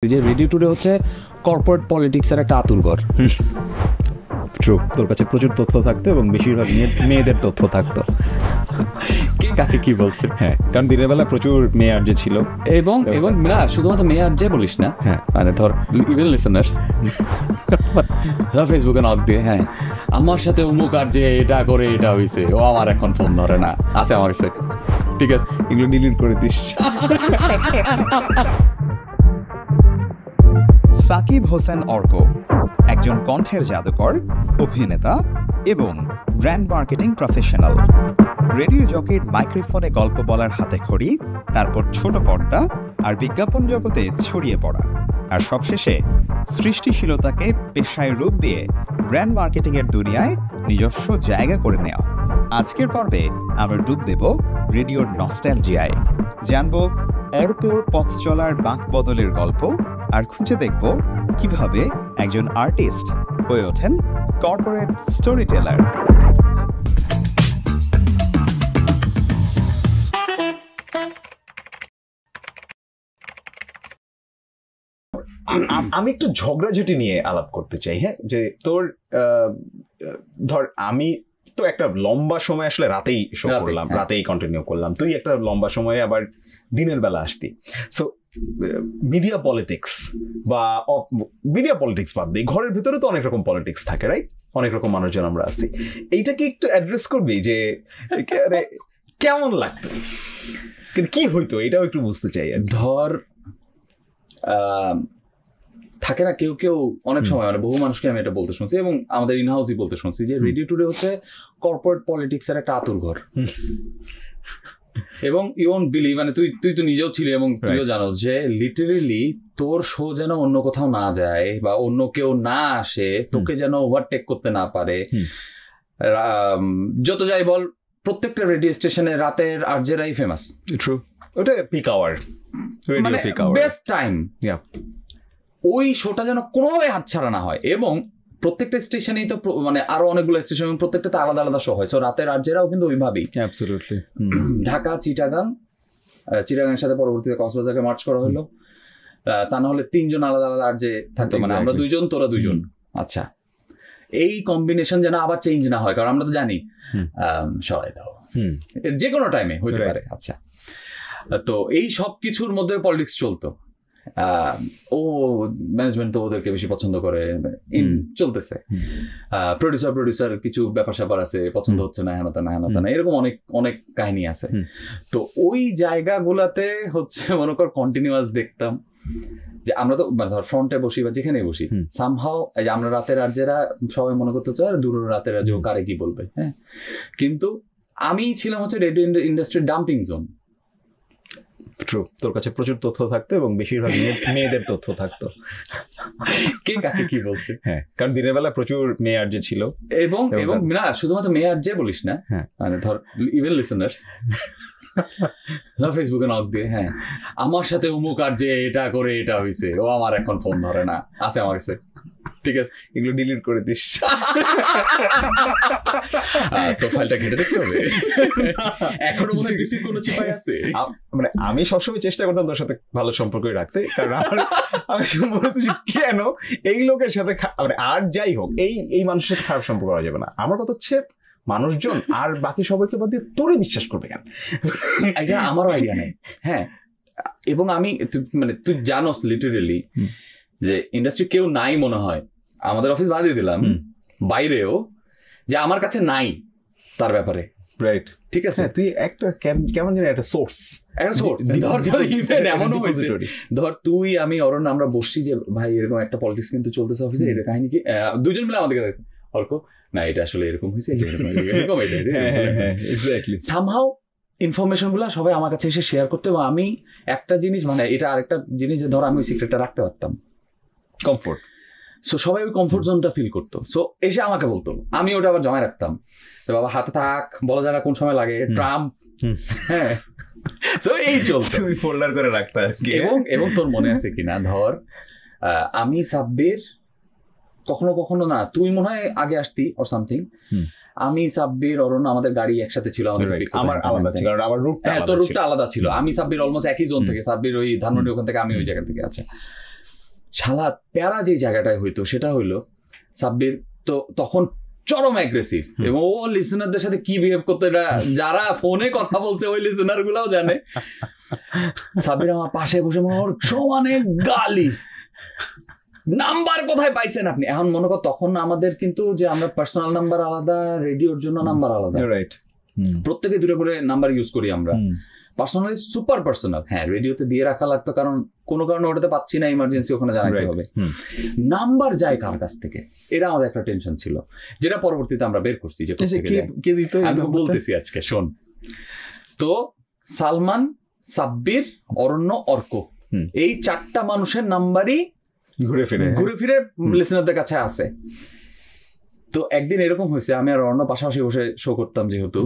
যে radio today হচ্ছে corporate পলিটিক্সের একটা আতুরঘর। ট্রু, তোর কাছে প্রচুর তথ্য থাকতো এবং বেশিরভাগ মেয়েদের তথ্য থাকতো। কাকে কি বলছে? হ্যাঁ, কারণ দিনের বেলা প্রচুর মেয়ে আর্জে ছিল এবং এবং না শুধুমাত্র মেয়ে আর্জে বলিস না, হ্যাঁ মানে ধর ইভেন লিসেনার্স ফেসবুকে নক দিয়ে, হ্যাঁ আমার সাথে অমুক আর্জে এটা করে এটা হয়েছে, ও আমার এখন ফোন ধরে না, আছে আমার কাছে, ঠিক আছে এগুলো ডিলিট করে দিস। সাকিব হোসেন অর্ক একজন কণ্ঠের জাদুকর, অভিনেতা এবং ব্র্যান্ড মার্কেটিং প্রফেশনাল। রেডিও জকির মাইক্রোফোনে গল্প বলার হাতে খড়ি, তারপর ছোট পর্দা আর বিজ্ঞাপন জগতে ছড়িয়ে পড়া, আর সবশেষে সৃষ্টিশীলতাকে পেশায় রূপ দিয়ে ব্র্যান্ড মার্কেটিংয়ের দুনিয়ায় নিজস্ব জায়গা করে নেওয়া। আজকের পর্বে আমরা ডুব দেব রেডিওর নস্টালজিয়ায়, জানব অর্কর পথ চলার বাঁক বদলের গল্প, আর খুঁজে দেখব কিভাবে একজন আর্টিস্ট হয়ে ওঠেন কর্পোরেট স্টোরি টেলার। আমি একটু ঝগড়াঝাটি নিয়ে আলাপ করতে চাই। হ্যাঁ, যে তোর ধর আমি তো একটা লম্বা সময় আসলে রাতেই শো করলাম, রাতেই কন্টিনিউ করলাম, তুই একটা লম্বা সময়ে আবার দিনের বেলা আসতি। সো মিডিয়া পলিটিক্স বা মিডিয়া পলিটিক্স বাদ দিই, ঘরের ভিতরে তো অনেক রকম পলিটিক্স থাকে, রাইট? অনেক রকম মানুষজন আমরা আসছি। এইটাকে একটু অ্যাড্রেস করবি যে কেমন লাগতো, কি হইতো, এটাও একটু বুঝতে চাই। ধর থাকে না কেউ কেউ অনেক সময়, মানে বহু মানুষকে আমি এটা বলতে শুনছি এবং আমাদের ইনহাউসই বলতে শুনছি যে রেডিও টুডে হচ্ছে কর্পোরেট পলিটিক্সের একটা আতুরঘর। এবং ইউ ওন্ট বিলিভ, মানে তুই তো নিজেও ছিলি এবং তুইও জানোস যে লিটারেলি তোর শো যেন অন্য কোথাও না যায় বা অন্য কেউ না আসে, তোকে যেন ওভারটেক করতে না পারে। যত যাই বল, প্রত্যেকটা রেডিও স্টেশনে রাতের আরজেরাই ফেমাস। ট্রু, ওটা peak hour, radio peak hour, best time. ওই শোটা যেন কোনোভাবে হাতছাড়া না হয়। এবং প্রত্যেকটা স্টেশনেই তো মানে আরো অনেকগুলো স্টেশন, প্রত্যেকটাতে আলাদা আলাদা শো হয়। সো রাতের আরজেরাও কিন্তু ওইভাবেই। অ্যাবসলিউটলি। ঢাকা, চিটাগাংয়ের সাথে পরবর্তীতে কক্সবাজারকে মার্চ করা হলো। তা না হলে 3 জন আলাদা আলাদা আরজে থাকতো, মানে আমরা 2 জন, তোরা 2 জন। আচ্ছা, এই কম্বিনেশন যেন আবার চেঞ্জ না হয়, কারণ আমরা তো জানি সরাই দাও যে কোনো টাইমে হইতে পারে। আচ্ছা, তো এই সব কিছুর মধ্যে পলিটিক্স চলতো। ও ম্যানেজমেন্ট তো ওদেরকে বেশি পছন্দ করে, চলতেছে। প্রডিউসার কিছু ব্যাপার স্যাপার আছে, পছন্দ হচ্ছে না, হেনতা না, এরকম অনেক অনেক কাহিনী আছে। তো ওই জায়গাগুলাতে হচ্ছে মনে কর কন্টিনিউয়াস দেখতাম যে আমরা তো ধর ফ্রন্টে বসি বা যেখানেই বসি, সামহাও আমরা রাতের আরজেরা সবাই মনে করতে চাই দূর রাতের আরজে কারে কি বলবে। হ্যাঁ, কিন্তু আমি ছিলাম হচ্ছে রেডিও ইন্ডাস্ট্রির ডাম্পিং জোন। ট্রু, তোর কাছে প্রচুর তথ্য থাকতো এবং বেশিরভাগ মেয়েদের তথ্য থাকতো। কে কাকে কি বলছে? হ্যাঁ, কারণ দিনের বেলা প্রচুর মেয়ে আর্জে ছিল এবং এবং না শুধুমাত্র মেয়ে আর্জে বলিস না, মানে ধর ইভেন লিসেনার্স ফেসবুকে নক দিয়ে, হ্যাঁ আমার সাথে অমুক আর্জে এটা করে এটা হয়েছে, ও আমার এখন ফোন ধরে না, আছে আমার কাছে, ঠিক আছে এগুলো ডিলিট করে দিস। তো ফাইলটা ঘেটে দেখতে হবে। এখনো মনে হয় রিসিভ কোনো চিপাই আছে। মানে আমি সবসময় চেষ্টা করতাম তোর সাথে ভালো সম্পর্ক রাখতে, কারণ আমি মনে হচ্ছে কেন এই লোকের সাথে, মানে আর যাই হোক এই মানুষের সাথে খারাপ সম্পর্ক করা যাবে না। আমার কথা হচ্ছে মানুষজন আর বাকি সবাইকে বাদ দিয়ে তোরে বিশ্বাস করবে কেন, এটা আমারও আইডিয়া নেই। হ্যাঁ, এবং আমি মানে তুই জানোস লিটারেলি যে ইন্ডাস্ট্রি কেউ নাই মনে হয়, আমাদের অফিস বাদ দিয়ে দিলাম, বাইরেও যে আমার কাছে নাই তার ব্যাপারে, রাইট? ঠিক আছে, তুই একটা কেমন জানি একটা সোর্স, ধর তুই আমি অরণ্য আমরা বসছি যে ভাই এরকম একটা পলিটিক্স কিন্তু চলতেছে অফিসে, এটা কাহিনী কি, 2 জন মিলে আমাদেরকে দেখছে, অর্ক না এটা আসলে এরকম হয়েছে, সামহাউ ইনফরমেশন গুলা সবাই আমার কাছে এসে শেয়ার করতে। এবং আমি একটা জিনিস, মানে এটা আরেকটা জিনিস যে ধর আমি ওই সিক্রেটটা রাখতে পারতাম, কমফোর্ট। সো সবাই ওই কমফোর্ট জোনটা ফিল করতো, সো এসে আমাকে বলতো, আমি ওটা আবার জমায় রাখতাম, বাবা হাতে থাক, বলা যায় না কোন সময় লাগে, ট্রাম্প, হ্যাঁ সো এই চলতো, তুই ফোল্ডার করে রাখতা। এবং তোর মনে আছে কিনা, ধর আমি সাব্বির কখনো কখনো না, তুই মনে হয় আগে আসতি অর সামথিং, আমি সাব্বির অরণ্য আমাদের গাড়ি একসাথে ছিল, আমার আলাদা ছিল, আমার রুটটা তোর রুটটা আলাদা ছিল। আমি সাব্বির অলমোস্ট একই জোন থেকে, সাব্বির ওই ধানমন্ডি ওখান থেকে, আমি ওই জায়গা থেকে। আচ্ছা, শালা প্যারা যে জায়গাটায় হইতো সেটা হইলো সাব্বির তো তখন চরম অ্যাগ্রেসিভ এবং ও লিসেনারদের সাথে কি বিহেভ করতো এটা যারা ফোনে কথা বলছে ওই লিসেনার গুলাও জানে। সাব্বির আমার পাশে বসে ওর সমানে গালি, নাম্বার কোথায় পাইছেন আপনি। এখন মনে কর তখন আমাদের কিন্তু যে আমরা পার্সোনাল নাম্বার আলাদা, রেডিওর জন্য নাম্বার আলাদা, রাইট, প্রত্যেকে দুটো করে নাম্বার ইউজ করি আমরা। পার্সোনালি সুপার পার্সোনাল, হ্যাঁ রেডিওতে দিয়ে রাখা লাগতো কারণ কোনো কারণে ওটাতে পাচ্ছি না, ইমার্জেন্সি ওখানে জানাতে হবে। নাম্বার যায় কার কাছ থেকে, এটা আমাদের একটা টেনশন ছিল, যেটা পরবর্তীতে আমরা বের করছি। যে আমি বলতেছি আজকে শোন। তো সালমান, সাব্বির, অরণ্য, অর্ক, এই 4টা মানুষের নাম্বারই ঘুরে ফিরে লিসেনারদের কাছে আছে। তো একদিন এরকম হয়েছে, আমি আর অরণ্য পাশাপাশি বসে শো করতাম, যেহেতু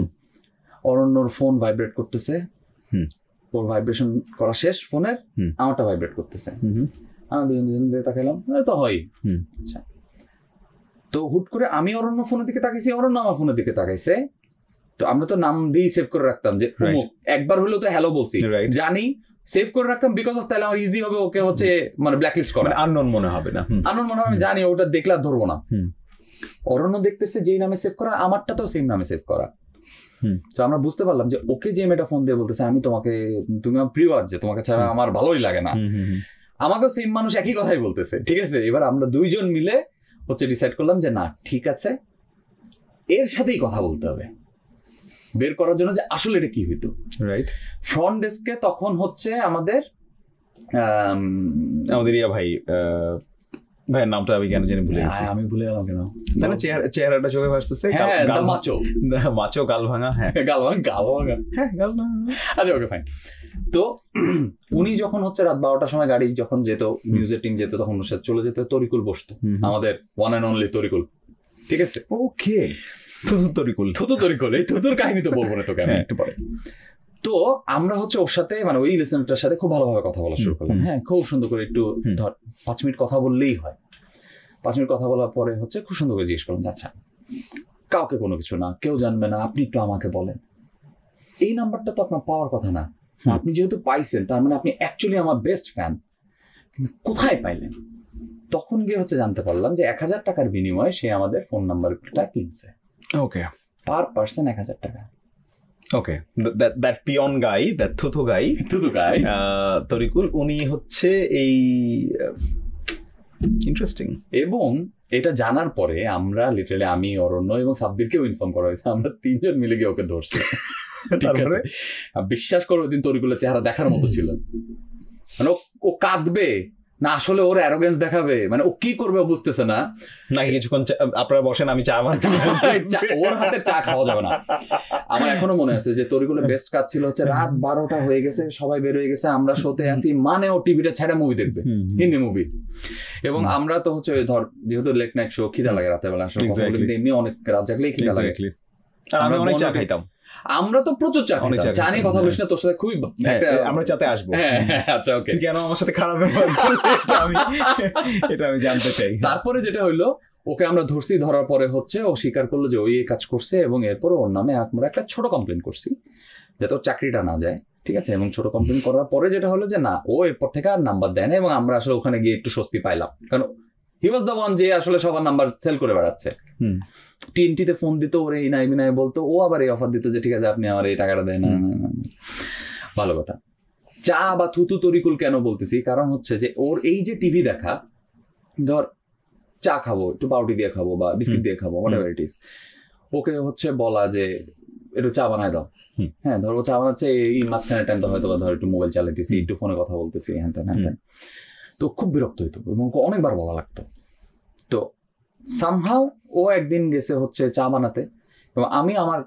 অরণ্যর ফোন ভাইব্রেট করতেছে, ওর ভাইব্রেশন করা শেষ ফোনের, আমারটা ভাইব্রেট করতেছে, আমি দুজন তাকাইলাম, তো হয়। আচ্ছা, তো হুট করে আমি অরণ্য ফোনের দিকে তাকাইছি, অরণ্য আমার ফোনের দিকে তাকাইছে। তো আমরা তো নাম দিয়ে সেভ করে রাখতাম যে একবার হলেও তো হ্যালো বলছি, জানি সেভ করে রাখতাম, বিকজ অফ তাহলে আমার ইজি হবে ওকে হচ্ছে মানে ব্ল্যাকলিস্ট করা, আননোন মনে হবে না, আননোন মনে হবে, আমি জানি ওটা দেখলে আর ধরবো না। অরণ্য দেখতেছে যেই নামে সেভ করা, আমারটা তো সেম নামে সেভ করা। তো আমরা বুঝতে পারলাম যে ওকে যে মেয়েটা ফোন দিয়ে বলতেছে আমি তোমাকে, তুমি আমার প্রিয়, আর যে তোমাকে ছাড়া আমার ভালোই লাগে না, আমাকেও সেম মানুষ একই কথাই বলতেছে। ঠিক আছে, এবার আমরা দুইজন মিলে হচ্ছে ডিসাইড করলাম যে না ঠিক আছে, এর সাথেই কথা বলতে হবে বের করার জন্য যে আসলে এটা কি হইতো। রাইট, ফ্রন্ট ডেস্কে তখন হচ্ছে আমাদের ইয়া ভাই, ভাইয়ের নামটা আমি কেন জানি ভুলে গেছি, আমি ভুলে গেলাম কেন, মানে চেহারাটা চোখে ভাসতেছে, মাচো গাল ভাঙা, গাল ভাঙা। আচ্ছা ওকে ফাইন। তো উনি যখন হচ্ছে রাত 12টার সময় গাড়ি যখন যেত, নিউজের টিম যেত, তখন ওর সাথে চলে যেত, তরিকুল বসতো, আমাদের ওয়ান অ্যান্ড অনলি তরিকুল। ঠিক আছে, ওকে, থুতু এই থুতুর কাহিনী তো বলবো না তোকে আমি একটু পরে। তো আমরা হচ্ছে ওর সাথে মানে ওই লিসেনারটার সাথে খুব ভালোভাবে কথা বলা শুরু করলাম। হ্যাঁ, খুব সুন্দর করে একটু ধর 5 মিনিট কথা বললেই হয়। 5 মিনিট কথা বলার পরে হচ্ছে খুব সুন্দর করে জিজ্ঞেস করলাম, আচ্ছা কাউকে কোনো কিছু না, কেউ জানবে না, আপনি একটু আমাকে বলেন, এই নাম্বারটা তো আপনার পাওয়ার কথা না, আপনি যেহেতু পাইছেন তার মানে আপনি অ্যাকচুয়ালি আমার বেস্ট ফ্যান, কিন্তু কোথায় পাইলেন? তখন গিয়ে হচ্ছে জানতে পারলাম যে 1000 টাকার বিনিময়ে সে আমাদের ফোন নাম্বারটা কিনছে। ওকে, পার পার্সন 1000 টাকা। ওকে, দ্যাট পিয়ন গাই, দ্যাট থুতু গাই তরিকুল, উনি হচ্ছে এই ইন্টারেস্টিং। এবং এটা জানার পরে আমরা লিটারালি, আমি, অরণ্য এবং সাব্বিরকেও ইনফর্ম করা হয়েছে, আমরা 3 জন মিলে গিয়ে ওকে ধরছি। তারপরে বিশ্বাস করো, ওই দিন তরিকুলের চেহারা দেখার মতো ছিল, মানে ও কাঁদবে না আসলে ওর অ্যারোগেন্স দেখাবে, মানে ও কি করবে বুঝতেছে না। কিছুক্ষণ আপনারা বসেন, আমি চা বানাচ্ছি, ওর হাতে চা খাওয়া যাবে না। আমার এখনো মনে আছে যে তরিকুলের বেস্ট কাজ ছিল হচ্ছে রাত 12টা হয়ে গেছে, সবাই বের হয়ে গেছে, আমরা শোতে আসি, মানে ও টিভিটা ছেড়ে মুভি দেখবে, হিন্দি মুভি। এবং আমরা তো হচ্ছে ধর যেহেতু লেট নাইট শো, খিদা লাগে রাতের বেলা, আসলে এমনি অনেক রাত জাগলেই খিদা লাগে, আমি অনেক চা খাইতাম। আমরা তো প্রচুর চা খাইতাম, চা নিয়ে কথা বলিস না, তোর সাথে খুবই আমরা চাতে আসবো। আচ্ছা ওকে, কেন আমার সাথে খারাপ এটা আমি জানতে চাই। তারপরে যেটা হইলো, ওকে আমরা ধরছি, ধরার পরে হচ্ছে ও স্বীকার করলো যে ওই কাজ করছে, এবং এরপরে ওর নামে আমরা একটা ছোট কমপ্লেন করছি যাতে ওর চাকরিটা না যায়। ঠিক আছে, এবং ছোট কমপ্লেন করার পরে যেটা হলো যে না, ও এরপর থেকে আর নাম্বার দেয় না, এবং আমরা আসলে ওখানে গিয়ে একটু স্বস্তি পাইলাম, কারণ হি ওয়াজ দ্য ওয়ান যে আসলে সবার নাম্বার সেল করে বেড়াচ্ছে। টিএনটিতে ফোন দিত, ওরে এই নাই বিনাই বলতো, ও আবার এই অফার দিত যে ঠিক আছে আপনি আমার এই টাকাটা দেয় না। ভালো কথা। চা বা থুতু তরিকুল কেন বলতেছি, কারণ হচ্ছে যে ওর এই যে টিভি দেখা, ধর চা খাবো, একটু পাউরুটি দিয়ে খাবো বা বিস্কিট দিয়ে খাবো, হোয়াটএভার ইট ইজ, ওকে হচ্ছে বলা যে একটু চা বানায় দাও। হ্যাঁ, ধর ও চা বানাচ্ছে, এই মাঝখানে টাইম তো হয়তো ধর একটু মোবাইল চালাইতেছি, একটু ফোনে কথা বলতেছি, হ্যান ত্যান, তো খুব বিরক্ত হইতো এবং অনেকবার বলা লাগতো। তো সামহাও ও একদিন গেছে হচ্ছে চা বানাতে, এবং আমি আমার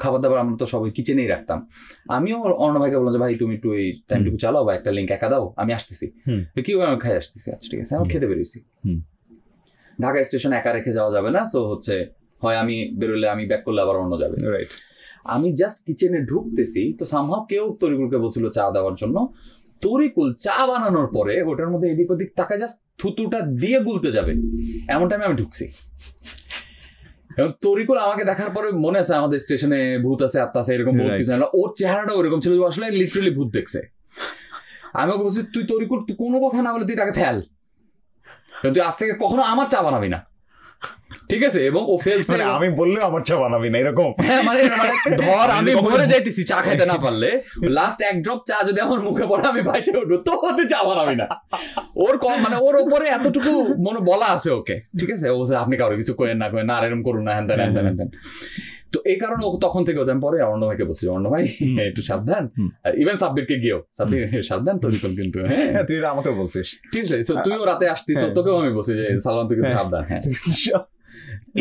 খাবার দাবার আমরা তো সবাই কিচেনেই রাখতাম, আমিও অন্য ভাইকে বললাম যে ভাই তুমি একটু এই টাইমটুকু চালাও বা একটা লিঙ্ক একা দাও, আমি আসতেছি। কি আমি খাই আসতেছি, আচ্ছা ঠিক আছে, আমি খেতে বেরোইছি। ঢাকা স্টেশন একা রেখে যাওয়া যাবে না, সো হচ্ছে হয় আমি বেরোলে আমি ব্যাক করলে আবার অন্য যাবে। আমি জাস্ট কিচেনে ঢুকতেছি, তো সামহাও কেউ তরিকুলকে বলছিল চা দেওয়ার জন্য, তরিকুল চা বানানোর পরে ওটার মধ্যে এদিক ওদিক তাকে জাস্ট থুতুটা দিয়ে গুলতে যাবে, এমন টাইমে আমি ঢুকছি। এবং তরিকুল আমাকে দেখার পরে মনে আছে আমাদের স্টেশনে ভূত আছে, আত্মা আছে, এরকম বহুত কিছু, ওর চেহারাটা ওরকম ছিল, আসলে লিটারালি ভূত দেখছে। আমি ওকে বলছি তুই তরিকুল তুই কোনো কথা না বলে তুই তাকে ফেল, তুই আজ থেকে কখনো আমার চা বানাবি না, ঠিক আছে? এবং ও ফেলছে, আমি বললে আমার চা বানাবি না এরকম। হ্যাঁ মানে ধর আমি মরে যাইতেছি চা খাইতে না পারলে, লাস্ট এক ড্রপ চা যদি আমার মুখে পড়ে আমি বাইচে উঠবো, তো তুই চা বানাবি না। ওর মানে ওর উপরে এতটুকু মনে বলা আছে ওকে, ঠিক আছে? ও আপনি কারো কিছু করেন না না এরকম করুন না, হ্যান তেন। তো এই কারণে ও তখন থেকে আমি পরে অর্ণ ভাইকে বলছি, অর্ণ ভাই একটু সাবধান, ইভেন সাব্বিরকে গিয়েও, সাব্বির সাবধান তরিকুল কিন্তু, হ্যাঁ তুই আমাকে বলছিস, ঠিক আছে? তুইও রাতে আসতিস, তোকেও আমি বলছি যে সালমান তুই কিন্তু সাবধান। হ্যাঁ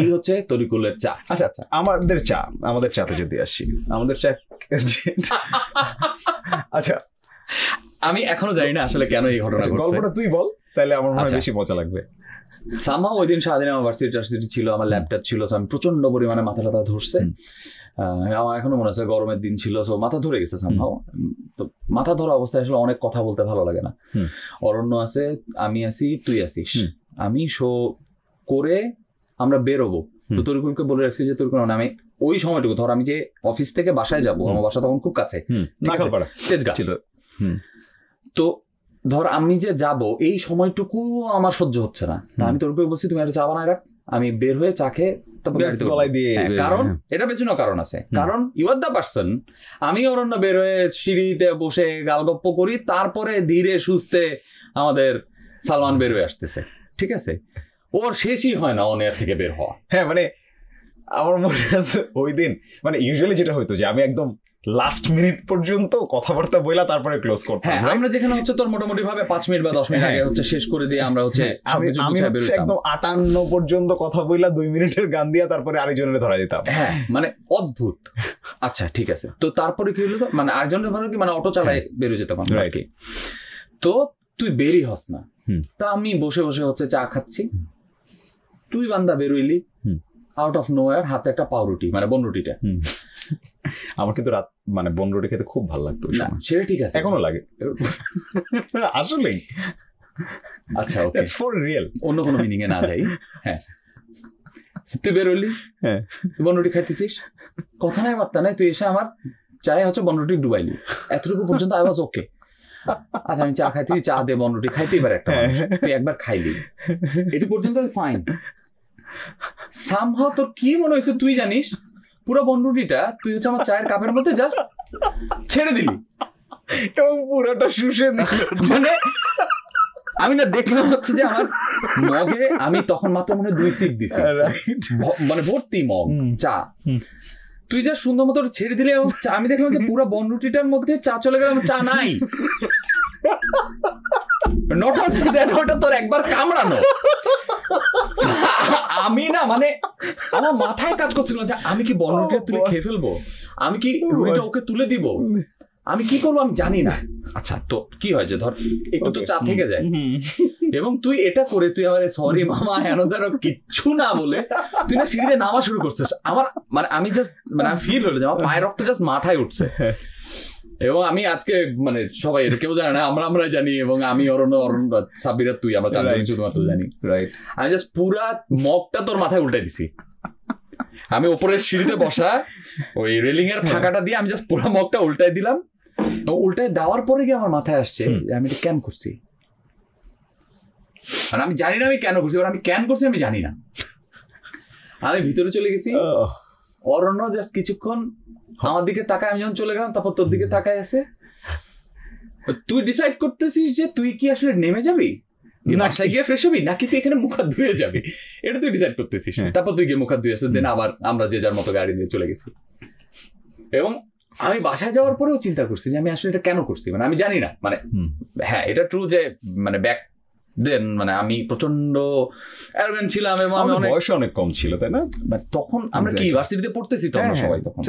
এই হচ্ছে তরিকুলের চা। আচ্ছা আচ্ছা, আমাদের চাতে যদি আসি, আমাদের চা আচ্ছা আমি এখনো জানি না আসলে কেন এই ঘটনা ঘটছে, গল্পটা তুই বল তাহলে আমার মনে হয় বেশি মজা লাগবে। সামহাও ওই দিন সারাদিন আমার ভার্সিটি ছিল, আমার ল্যাপটপ ছিল, আমি প্রচন্ড পরিমাণে মাথা টাথা ধরছে, আমার এখনো মনে আছে গরমের দিন ছিল, সো মাথা ধরে গেছে সামহাও। তো মাথা ধরা অবস্থায় আসলে অনেক কথা বলতে ভালো লাগে না। অরণ্য আছে, আমি আছি, তুই আছিস, আমি শো করে আমরা বেরোবো, তো তরিকুলকে বলে রাখছি যে তরিকুল আমি ওই সময়টুকু ধর আমি যে অফিস থেকে বাসায় যাবো, আমার বাসা তখন খুব কাছে তেজগাঁ, তো ধর আমি যে যাব এই সময়টুকু আমার সহ্য হচ্ছে না, আমি তরিকুলকে বলছি তুমি একটা চা বানায় রাখ, আমি বের হয়ে চা খেয়ে কারণ এটা পেছনেও কারণ আছে, কারণ ইউ আর দ্য পারসন। আমি অরণ্য বের হয়ে সিঁড়িতে বসে গালগপ্প করি, তারপরে ধীরে সুস্থে আমাদের সালমান বের হয়ে আসতেছে, ঠিক আছে? ওর শেষই হয় না অন এয়ার থেকে বের হওয়া। হ্যাঁ মানে আমার মনে আছে ওই দিন মানে ইউজুয়ালি যেটা হইতো যে আমি একদম লাস্ট মিনিট পর্যন্ত কথাবার্তা বইলা তারপরে ক্লোজ করতাম। হ্যাঁ আমরা যেখানে হচ্ছে তোর মোটামুটি ভাবে 5 মিনিট বা 10 মিনিট আগে হচ্ছে শেষ করে দিয়ে আমরা হচ্ছে আমি হচ্ছে একদম 58 পর্যন্ত কথা বইলা 2 মিনিটের গান দিয়া তারপরে আরেকজনের ধরা দিতাম। হ্যাঁ মানে অদ্ভুত। আচ্ছা ঠিক আছে, তো তারপরে কি হলো, মানে আরেকজনের ধরো কি মানে অটো চালায় বেরিয়ে যেতাম আর কি। তো তুই বেরি হস না, তা আমি বসে বসে হচ্ছে চা খাচ্ছি, তুই বান্দা বেরোইলি আউট অফ নোয়ার, হাতে একটা পাউরুটি মানে বনরুটিটা। আমার কিন্তু রাত মানে বনরুটি খেতে খুব ভালো লাগতো, সেটা ঠিক আছে, এখনো লাগে আসলেই। আচ্ছা ওকে, দ্যাটস ফর রিয়েল, অন্য কোনো মিনিং এ না যাই। হ্যাঁ তুই বেরোলি, হ্যাঁ বনরুটি খাইতেছিস, কথা নাই বার্তা নাই, তুই এসে আমার চায়ে হচ্ছে বনরুটি ডুবাইলি, এতটুকু পর্যন্ত আই ওয়াজ ওকে। আচ্ছা আমি চা খাইতেছি, চা দিয়ে বনরুটি খাইতেই পারে একটা মানুষ, তুই একবার খাইলি, এটু পর্যন্ত ফাইন। সামহাও তোর কি মনে হয়েছে তুই জানিস, পুরো বনরুটিটা তুই হচ্ছে আমার চায়ের কাপের মধ্যে জাস্ট ছেড়ে দিলি এবং পুরোটা শুষে দিলি। মানে আমি না দেখলাম হচ্ছে যে আমার মগে আমি তখন মাত্র মনে 2 সিপ দিছি, মানে ভর্তি মগ চা, তুই যা সুন্দর মতো ছেড়ে দিলে এবং আমি দেখলাম যে পুরো বনরুটিটার মধ্যে চা চলে গেল, চা নাই। নট অনলি দ্যাট, ওটা তোর একবার কামড়ানো। আমি না মানে আমার মাথায় কাজ করছিল যে আমি কি বনরুটিটা তুলে খেয়ে ফেলবো, আমি কি রুটিটা ওকে তুলে দিব, আমি কি করবো আমি জানি না। আচ্ছা তো কি হয় যে ধর একটু তো চা থেকে যায়, এবং তুই এটা করে তুই আমার সরি মামা হেনদারও কিচ্ছু না বলে তুই না সিঁড়িতে নামা শুরু করছিস। আমার মানে আমি জাস্ট মানে আমি ফিল হলো যে আমার পায়ের রক্ত জাস্ট মাথায় উঠছে। এবং আমি আজকে মানে সবাই এটা কেউ জানে না, আমরা জানি, এবং আমি অরণ্য সাব্বিরা তুই আমরা চারজন শুধুমাত্র জানি। আমি জাস্ট পুরা মগটা তোর মাথায় উল্টাই দিছি, আমি ওপরের সিঁড়িতে বসা ওই রেলিং এর ফাঁকাটা দিয়ে আমি জাস্ট পুরো মগটা উল্টাই দিলাম, উল্টাই দেওয়ার পরে গিয়ে আমার মাথায় আসছে আমি এটা কেন করছি, মানে আমি জানি না আমি কেন করছি, আমি কেন করছি আমি জানি না। আমি ভিতরে চলে গেছি, অরণ্য জাস্ট কিছুক্ষণ আমার দিকে তাকায়, আমি যখন চলে গেলাম তারপর তোর দিকে তাকায় আছে, তুই ডিসাইড করতেছিস যে তুই কি আসলে নেমে যাবি বাসায় গিয়ে ফ্রেশ হবি নাকি তুই এখানে মুখ হাত ধুয়ে যাবি, এটা তুই ডিসাইড করতেছিস। তারপর তুই গিয়ে মুখ হাত ধুয়ে আসছিস, দেন আবার আমরা যে যার মতো গাড়ি নিয়ে চলে গেছি। এবং আমি বাসায় যাওয়ার পরেও চিন্তা করছি যে আমি আসলে এটা কেন করছি, মানে আমি জানি না, মানে হ্যাঁ এটা ট্রু যে মানে ব্যাক দেন মানে আমি প্রচন্ড অ্যারোগেন্ট ছিলাম, এবং আমি বয়স অনেক কম ছিল তাই না, তখন আমরা কি ইউনিভার্সিটিতে পড়তেছি তো আমরা সবাই, তখন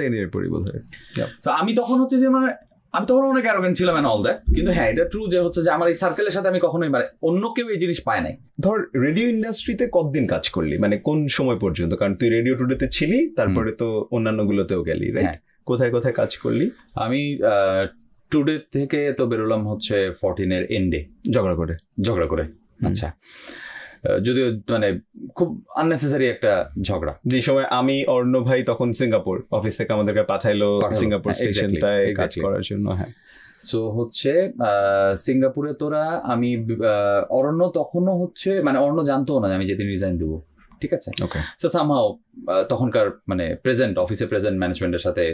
তো আমি তখন হচ্ছে যে মানে আমি তখন অনেক অ্যারোগেন্ট ছিলাম এন্ড অল দ্যাট। কিন্তু হ্যাঁ এটা ট্রু যে হচ্ছে যে আমার এই সার্কেলের সাথে আমি কখনোই মানে অন্য কেউ এই জিনিস পায় নাই। ধর রেডিও ইন্ডাস্ট্রিতে কতদিন কাজ করলি, মানে কোন সময় পর্যন্ত, কারণ তুই রেডিও টুডেতে ছিলি, তারপরে তো অন্যান্য গুলোতেও গেলি, রাইট? কোথায় কোথায় কাজ করলি? আমি টুডে থেকে তো বেরোলাম হচ্ছে 14 এর এন্ডে, ঝগড়া করে। আচ্ছা যদিও মানে খুব আননেসেসারি একটা ঝগড়া, যে সময় আমি অর্ণ ভাই তখন সিঙ্গাপুর অফিস থেকে আমাদেরকে পাঠাইলো সিঙ্গাপুর স্টেশনটায় কাজ করার জন্য। হ্যাঁ সো হচ্ছে সিঙ্গাপুরে তোরা আমি অরণ্য তখনও হচ্ছে মানে অরণ্য জানতো না আমি যেদিন রিজাইন দেবো, ঠিক আছে। সো সামহাও তখনকার মানে অফিসে প্রেজেন্ট ম্যানেজমেন্টের সাথে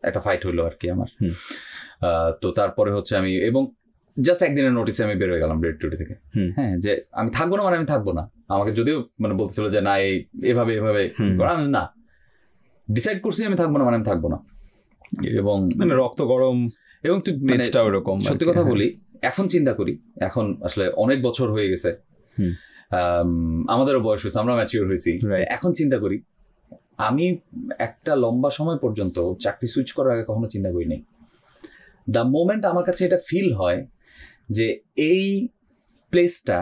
একটা ফাইট হলো আর কি আমার। তো তারপরে হচ্ছে আমি এবং জাস্ট একদিনের নোটিসে আমি বের হয়ে গেলাম রেড টুডে থেকে। হ্যাঁ, যে আমি থাকবো না মানে আমি থাকবো না। আমাকে যদিও মানে বলতেছিল যে না এভাবে না, ডিসাইড করছি আমি থাকবো না মানে আমি থাকবো না। এবং মানে রক্ত গরম এবং তুই ওরকম সত্যি কথা বলি, এখন চিন্তা করি, এখন আসলে অনেক বছর হয়ে গেছে, আমাদেরও বয়স হয়েছে, আমরা ম্যাচিওর হয়েছি, এখন চিন্তা করি আমি একটা লম্বা সময় পর্যন্ত চাকরি সুইচ করার আগে কখনো চিন্তা করি নাই। দ্য মোমেন্ট আমার কাছে এটা ফিল হয় যে এই প্লেসটা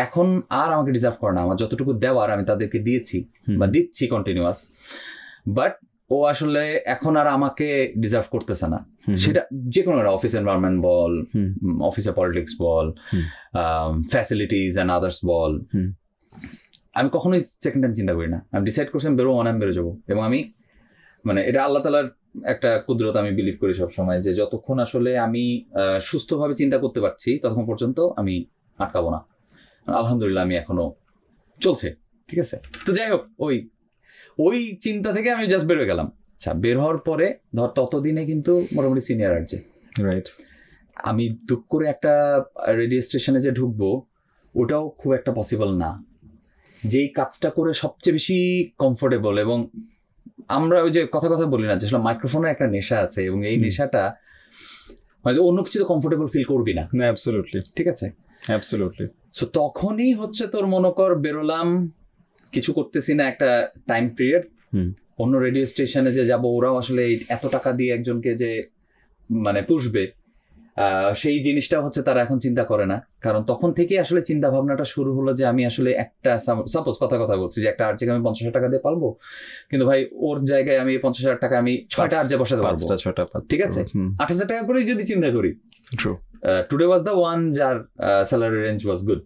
এখন আর আমাকে ডিজার্ভ করে না, আমার যতটুকু দেওয়ার আমি তাদেরকে দিয়েছি বা দিচ্ছি কন্টিনিউয়াস, বাট ও আসলে এখন আর আমাকে ডিজার্ভ করতেছে না। সেটা যে কোনো অফিস এনভায়রনমেন্ট বল, অফিসে পলিটিক্স বল, ফ্যাসিলিটিস অ্যান্ড আদার্স বল, আমি কখনোই সেকেন্ড টাইম চিন্তা করি না। আমি ডিসাইড করছি আমি বেরোবো মানে আমি বেরো যাবো। এবং আমি মানে এটা আল্লাহ তাআলার একটা কুদরত আমি বিলিভ করি সবসময়, যে যতক্ষণ আসলে আমি সুস্থভাবে চিন্তা করতে পারছি ততক্ষণ পর্যন্ত আমি আটকাবো না। আলহামদুলিল্লাহ আমি এখনো চলছে, ঠিক আছে। তো যাই হোক, ওই চিন্তা থেকে আমি জাস্ট বের হয়ে গেলাম। আচ্ছা, বের হওয়ার পরে ধর ততদিনে কিন্তু মোটামুটি সিনিয়র আর যে রাইট, আমি দুঃখ করে একটা রেডিও স্টেশনে যে ঢুকবো ওটাও খুব একটা পসিবল না। যেই কাজটা করে সবচেয়ে বেশি কমফোর্টেবল, এবং আমরা ওই যে কথা বলি না যে আসলে মাইক্রোফোনের একটা নেশা আছে, এবং এই নেশাটা মানে অন্য কিছুতে কমফোর্টেবল ফিল করবি না। অ্যাবসলিউটলি, ঠিক আছে, অ্যাবসলিউটলি। সো তখনই হচ্ছে তোর মনে কর বেরোলাম, কিছু করতেছি না একটা টাইম পিরিয়ড, অন্য রেডিও স্টেশনে যে যাব, ওরাও আসলে এত টাকা দিয়ে একজনকে যে মানে পুষবে সেই জিনিসটা হচ্ছে তারা এখন চিন্তা করে না। কারণ তখন থেকে আসলে চিন্তা ভাবনাটা শুরু হলো যে আমি আসলে একটা সাপোজ কথা বলছি যে একটা আর্জেকে আমি 50,000 টাকা দিয়ে পালবো, কিন্তু ভাই ওর জায়গায় আমি 50,000 টাকা আমি 6টা আর্জে বসাতে পারবো, ঠিক আছে। 8,000 টাকা করে যদি চিন্তা করি, টুডে ওয়াজ দ্য ওয়ান যার salary range was good,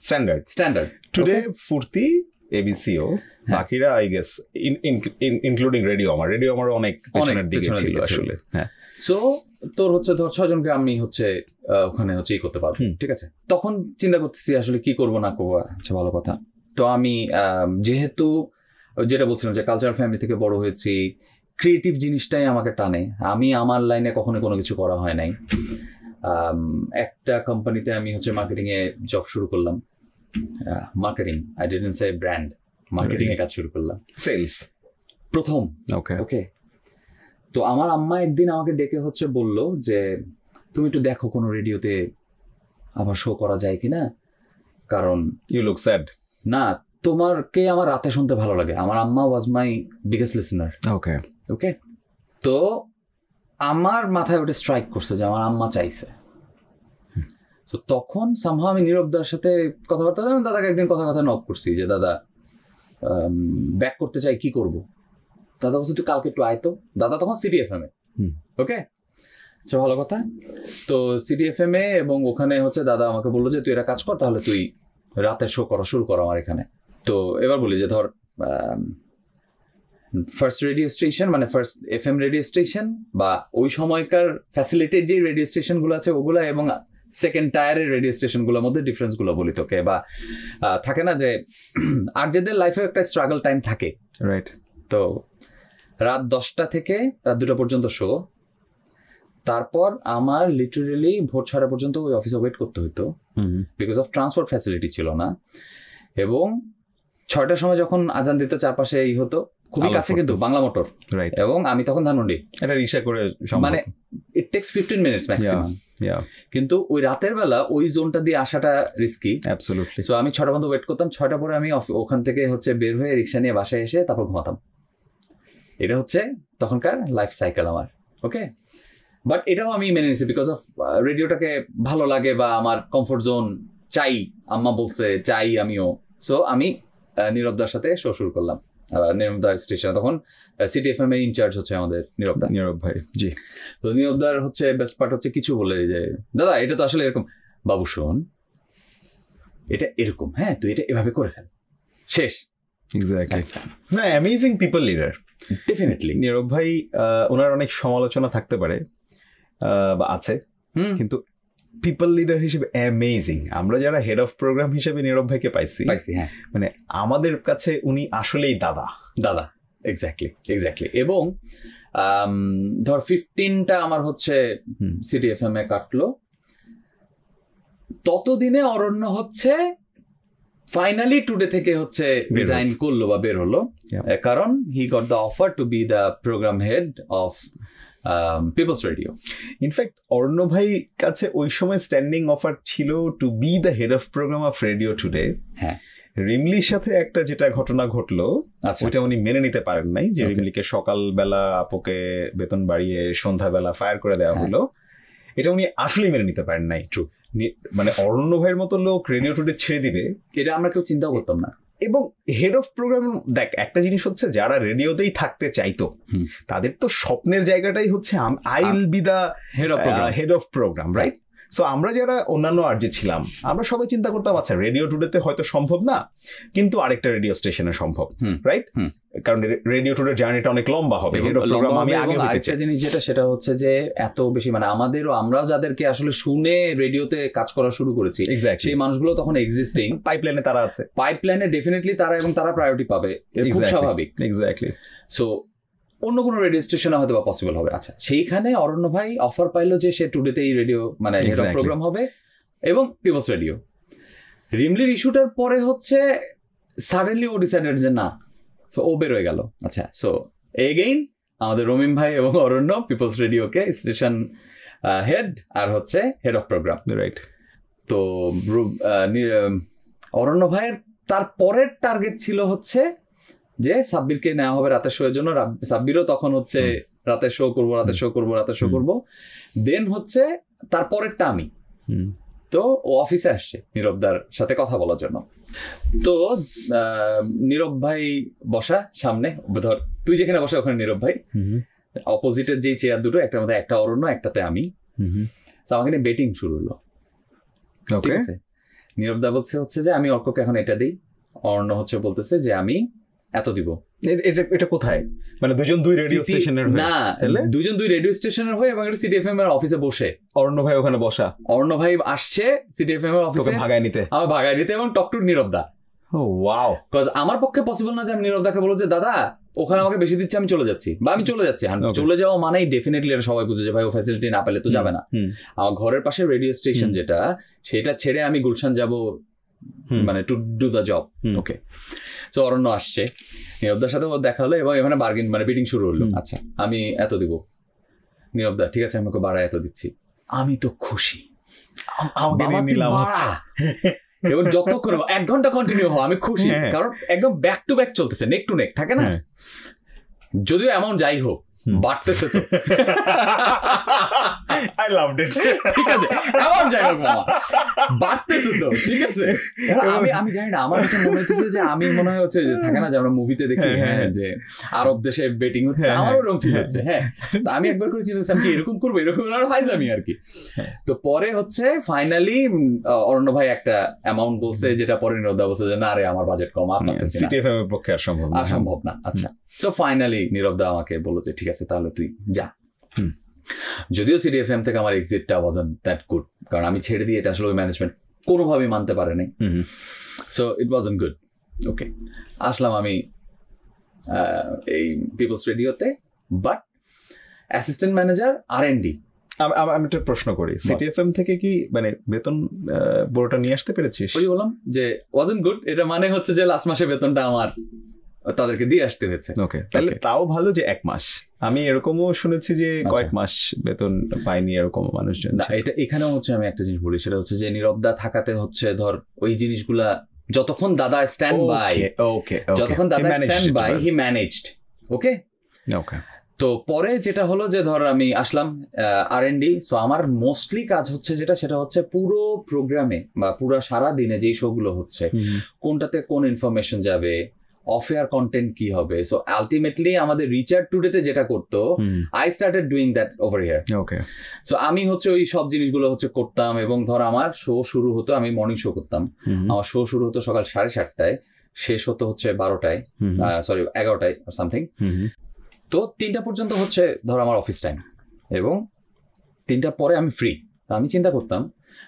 standard. Today ফুর্তি এবিসিও, বাকিরা আই গেস ইনক্লুডিং রেডিও আমার অনেক পেছনের দিকে ছিল আসলে। হ্যাঁ, সো তোর হচ্ছে ধর 6 জনকে আমি হচ্ছে ওখানে হচ্ছে ই করতে পারবো, ঠিক আছে। তখন চিন্তা করতেছি আসলে কি করবো না করবো। আচ্ছা, ভালো কথা। তো আমি যেহেতু যেটা বলছিলাম যে কালচারাল ফ্যামিলি থেকে বড় হয়েছি, ক্রিয়েটিভ জিনিসটাই আমাকে টানে। আমি আমার লাইনে কখনো কোনো কিছু করা হয় নাই। একটা কোম্পানিতে আমি হচ্ছে মার্কেটিং এ জব শুরু করলাম। Marketing, I didn't say brand, marketing এ কাজ শুরু করলাম, সেলস প্রথম। ওকে। তো আমার আম্মা একদিন আমাকে ডেকে হচ্ছে বলল যে তুমি একটু দেখো কোনো রেডিওতে আবার শো করা যায় কিনা, কারণ ইউ লুক স্যাড। না, তোমারকে আমার রাতে শুনতে ভালো লাগে। আমার আম্মা ওয়াজ মাই বিগেস্ট লিসনার। ওকে। তো আমার মাথায় ওটা স্ট্রাইক করছে যে আমার আম্মা চাইছে। তো তখন সামহাও আমি নীরবদার সাথে কথাবার্তা, দাদাকে একদিন কথা নক করছি যে দাদা ব্যাক করতে চাই, কি করব? দাদা বলছে তুই কালকে একটু আয় তো। দাদা তখন CTFM এ। ওকে, আচ্ছা, ভালো কথা। তো CTFM এ, এবং ওখানে হচ্ছে দাদা আমাকে বললো যে তুই এটা কাজ কর, তাহলে তুই রাতের শো করা শুরু কর আমার এখানে। তো এবার বলি যে ধর ফার্স্ট রেডিও স্টেশন মানে ফার্স্ট FM রেডিও স্টেশন বা ওই সময়কার ফ্যাসিলিটেড যে রেডিও স্টেশনগুলো আছে ওগুলা, এবং সেকেন্ড টায়ারের রেডিও স্টেশনগুলোর মধ্যে ডিফারেন্সগুলো বলি তোকে। বা থাকে না যে আরজেদের লাইফে একটা স্ট্রাগল টাইম থাকে, রাইট। তো রাত 10টা থেকে রাত 2টা পর্যন্ত শো, তারপর আমার লিটারেলি ভোর 6টা পর্যন্ত ওই অফিসে ওয়েট করতে হতো, বিকজ অফ ট্রান্সপোর্ট ফ্যাসিলিটি ছিল না। এবং 6টার সময় যখন আজান দিতে চারপাশে এই হতো, খুবই কাছে কিন্তু বাংলা মোটর, এবং আমি তখন ধানমন্ডি, এটা রিক্সা করে মানে ইট টেক্স 15 মিনিটস ম্যাক্সিমাম। কিন্তু ওই রাতের বেলা ওই জোনটা দিয়ে আসাটা রিস্কি। অ্যাবসলিউটলি। সো আমি 6টা পর্যন্ত ওয়েট করতাম। 6টা পরে আমি ওখান থেকে হচ্ছে বের হয়ে রিক্সা নিয়ে বাসায় এসে তারপর ঘুমাতাম। এটা হচ্ছে তখনকার লাইফ সাইকেল আমার। ওকে, বাট এটাও আমি মেনে নিয়েছি বিকজ অফ রেডিওটাকে ভালো লাগে বা আমার কমফোর্ট জোন চাই, আম্মা বলছে চাই আমিও। সো আমি নীরবদার সাথে শো শুরু করলাম নীরবদার স্টেশনে। তখন CTFM এর ইনচার্জ হচ্ছে আমাদের নীরব ভাই। জি। তো নীরবদার হচ্ছে বেস্ট পার্ট হচ্ছে কিছু বলে যে দাদা এটা তো আসলে এরকম, বাবু শোন এটা এরকম, হ্যাঁ তুই এটা এভাবে করে ফেল, শেষ। এক্স্যাক্টলি। না, অ্যামেজিং পিপল লিডার, ডেফিনেটলি। নীরব ভাই, ওনার অনেক সমালোচনা থাকতে পারে, বা আছে, কিন্তু পিপল লিডার হিসেবে অ্যামেজিং। আমরা যারা হেড অফ প্রোগ্রাম হিসেবে নীরব ভাইকে পাইছি, মানে আমাদের কাছে উনি আসলেই দাদা। এক্স্যাক্টলি। এবং ধর 15টা আমার হচ্ছে সিটিএফএম এ কাটলো, ততদিনে অরণ্য হচ্ছে ফাইনালি টুডে থেকে হচ্ছে রিজাইন করলো বা বের হলো, কারণ he got the offer to be the program head of People's radio. In fact Aranya ভাই কাছে ওই সময় স্ট্যান্ডিং অফার ছিল to be the head of program of radio today. হ্যাঁ, রিমলির সাথে একটা যেটা ঘটনা ঘটলো ওইটা উনি মেনে নিতে পারেন নাই, যে রিমলিকে সকালবেলা আপুকে বেতন বাড়িয়ে সন্ধ্যাবেলা ফায়ার করে দেওয়া হলো, এটা উনি আসলেই মেনে নিতে পারেন নাই। মানে অরণ্য ভাইয়ের মতো লোক রেডিও টুডে ছেড়ে দিবে, এটা আমরা কেউ চিন্তাও করতাম না। এবং হেড অফ প্রোগ্রাম, দেখ একটা জিনিস হচ্ছে যারা রেডিওতেই থাকতে চাইতো তাদের তো স্বপ্নের জায়গাটাই হচ্ছে I will be the head of program, right? So আমরা যারা অন্যান্য আরজে ছিলাম আমরা সবাই চিন্তা করতাম আচ্ছা রেডিও টুডেতে হয়তো সম্ভব না, কিন্তু আরেকটা রেডিও স্টেশনে সম্ভব, রাইট? কারণ রেডিও টুডের জার্নিটা অনেক লম্বা হবে। হেড অফ প্রোগ্রাম আমি আগে আরেকটা জিনিস যেটা সেটা হচ্ছে যে এত বেশি মানে আমরাও যাদেরকে আসলে শুনে রেডিওতে কাজ করা শুরু করেছি, সেই মানুষগুলো তখন এক্সিস্টিং পাইপলাইনে তারা আছে, পাইপলাইনে ডেফিনেটলি তারা, এবং তারা প্রায়োরিটি পাবে, খুব স্বাভাবিক। এক্স্যাক্টলি। সো অন্য কোনো রেডিও স্টেশনে হয়তো বা পসিবল হবে। আচ্ছা, সেইখানে অরণ্য ভাই অফার পাইলো যে সে টুডেতেই রেডিও মানে হেড অফ প্রোগ্রাম হবে এবং পিপলস রেডিও। রিমলির ইস্যুটার পরে হচ্ছে সাডেনলি ও ডিসাইডেড যে না, সো ও বের হয়ে গেল। আচ্ছা, সো এগেইন আমাদের রমিম ভাই এবং অরণ্য পিপলস রেডিওকে স্টেশন হেড আর হচ্ছে হেড অফ প্রোগ্রাম, রাইট? তো অরণ্য ভাইয়ের তার পরের টার্গেট ছিল হচ্ছে যে সাব্বিরকে নেওয়া হবে রাতের শো এর জন্য। সাব্বিরও তখন হচ্ছে রাতের শো করবো। দেন হচ্ছে তারপরেরটা আমি, তো ও অফিসে আসছে নীরবদার সাথে কথা বলার জন্য। তো নীরব ভাই বসা সামনে, ধর তুই যেখানে বসা ওখানে নীরব ভাই, অপোজিটের যেই চেয়ার দুটো, একটার মধ্যে একটা অরণ্য, একটাতে আমি। আমাকে নিয়ে বেটিং শুরু হলো, ঠিক আছে? নীরবদা বলছে হচ্ছে যে আমি অর্ককে এখন এটা দিই, অরণ্য হচ্ছে বলতেছে যে আমি এত দিব। এটা কোথায়? মানে দুজন দুই রেডিও স্টেশনের না, দুজন দুই রেডিও স্টেশনের হয়ে এবং এটা সিটিএফএম এর অফিসে বসে। অরণ্য ভাই ওখানে বসা, অরণ্য ভাই আসছে সিটিএফএম এর অফিসে ভাগায় নিতে এবং টক টু নীরবদা। ওয়াও! বিকজ আমার পক্ষে পসিবল না যে আমি নীরবদাকে বলবো যে দাদা ওখানে আমাকে বেশি দিচ্ছে, আমি চলে যাচ্ছি, বা আমি চলে যাচ্ছি। চলে যাওয়া মানেই ডেফিনেটলি এটা সবাই বুঝে যে ভাই ও ফ্যাসিলিটি না পেলে তো যাবে না। আমার ঘরের পাশে রেডিও স্টেশন যেটা, সেটা ছেড়ে আমি গুলশান যাব মানে টু ডু দ্য জব। ওকে, তো অরণ্য আসছে, নীরবদার সাথে দেখা হলো এবং এখানে বার্গেন মানে বিডিং শুরু হলো। আচ্ছা, আমি এত দিব, নীরবদা ঠিক আছে আমাকে বাড়া এত দিচ্ছি। আমি তো খুশি, এবং যতক্ষণ 1 ঘন্টা কন্টিনিউ হওয়া আমি খুশি, কারণ একদম ব্যাক টু ব্যাক চলতেছে, নেক টু নেক থাকে না, যদিও অ্যামাউন্ট যাই হোক বাড়তেছে তো। I loved it. ঠিক আছে, এমন যাই হোক মামা বাড়তেছে তো, ঠিক আছে। আমি জানি না, আমার কাছে মনে হচ্ছে যে আমি মনে হয় হচ্ছে যে থাকে না যে আমরা মুভিতে দেখি, হ্যাঁ, যে আরব দেশে বেটিং হচ্ছে, আমারও এরকম ফিল হচ্ছে। হ্যাঁ, আমি একবার করে চিন্তা করছি আমি কি এরকম করবো, এরকম ফাইজলামি আর কি। তো পরে হচ্ছে ফাইনালি অরণ্য ভাই একটা অ্যামাউন্ট বলছে, যেটা পরে নীরবদা বলছে যে না রে আমার বাজেট কম, আর পারতেছি না, সিটিএফএম এর পক্ষে আর সম্ভব না। আচ্ছা, সো ফাইনালি নীরবদা আমাকে বললো যে ঠিক আছে তাহলে তুই যা। যদিও সিটিএফএম থেকে আমার এক্সিটটা ওয়াজন্ট দ্যাট গুড, কারণ আমি ছেড়ে দিয়ে এটা আসলে ওই ম্যানেজমেন্ট কোনোভাবেই মানতে পারে নাই। So it wasn't good. Okay, আসলাম আমি এই পিপলস রেডিওতে, বাট অ্যাসিস্ট্যান্ট ম্যানেজার R&D। আমি একটা প্রশ্ন করি, সিটিএফএম থেকে কি মানে বেতন বড়টা নিয়ে আসতে পেরেছিস? ওই বললাম যে ওয়াজন্ট গুড, এটা মানে হচ্ছে যে লাস্ট মাসে বেতনটা আমার তাদেরকে দিয়ে আসতে হয়েছে। ওকে, তাহলে তাও ভালো যে 1 মাস। আমি এরকমও শুনেছি যে কয়েক মাস বেতন পাইনি এরকম মানুষজন। এটা এখানেও হচ্ছে আমি একটা জিনিস বলি, সেটা হচ্ছে যে নীরবদা থাকাতে হচ্ছে ধর ওই জিনিসগুলা যতক্ষণ দাদা স্ট্যান্ড বাই, যতক্ষণ দাদা স্ট্যান্ড বাই হি ম্যানেজড। ওকে, তো পরে যেটা হলো যে ধর আমি আসলাম R&D, সো আমার মোস্টলি কাজ হচ্ছে যেটা, সেটা হচ্ছে পুরো প্রোগ্রামে বা পুরো সারা দিনে যেই শোগুলো হচ্ছে কোনটাতে কোন ইনফরমেশন যাবে, অফ এয়ার কন্টেন্ট কি হবে। সো আলটিমেটলি আমাদের রিচার্ড টুডেতে যেটা করতো, I started doing that over here. Okay, so আমি হচ্ছে ওই সব জিনিসগুলো হচ্ছে করতাম, এবং ধর আমার শো শুরু হতো, আমি মর্নিং শো করতাম, আমার শো শুরু হতো সকাল 7:30টায়, শেষ হতো হচ্ছে 12টায়, সরি 11টায় সামথিং। তো 3টা পর্যন্ত হচ্ছে ধর আমার অফিস টাইম, এবং 3টার পরে আমি ফ্রি। আমি চিন্তা করতাম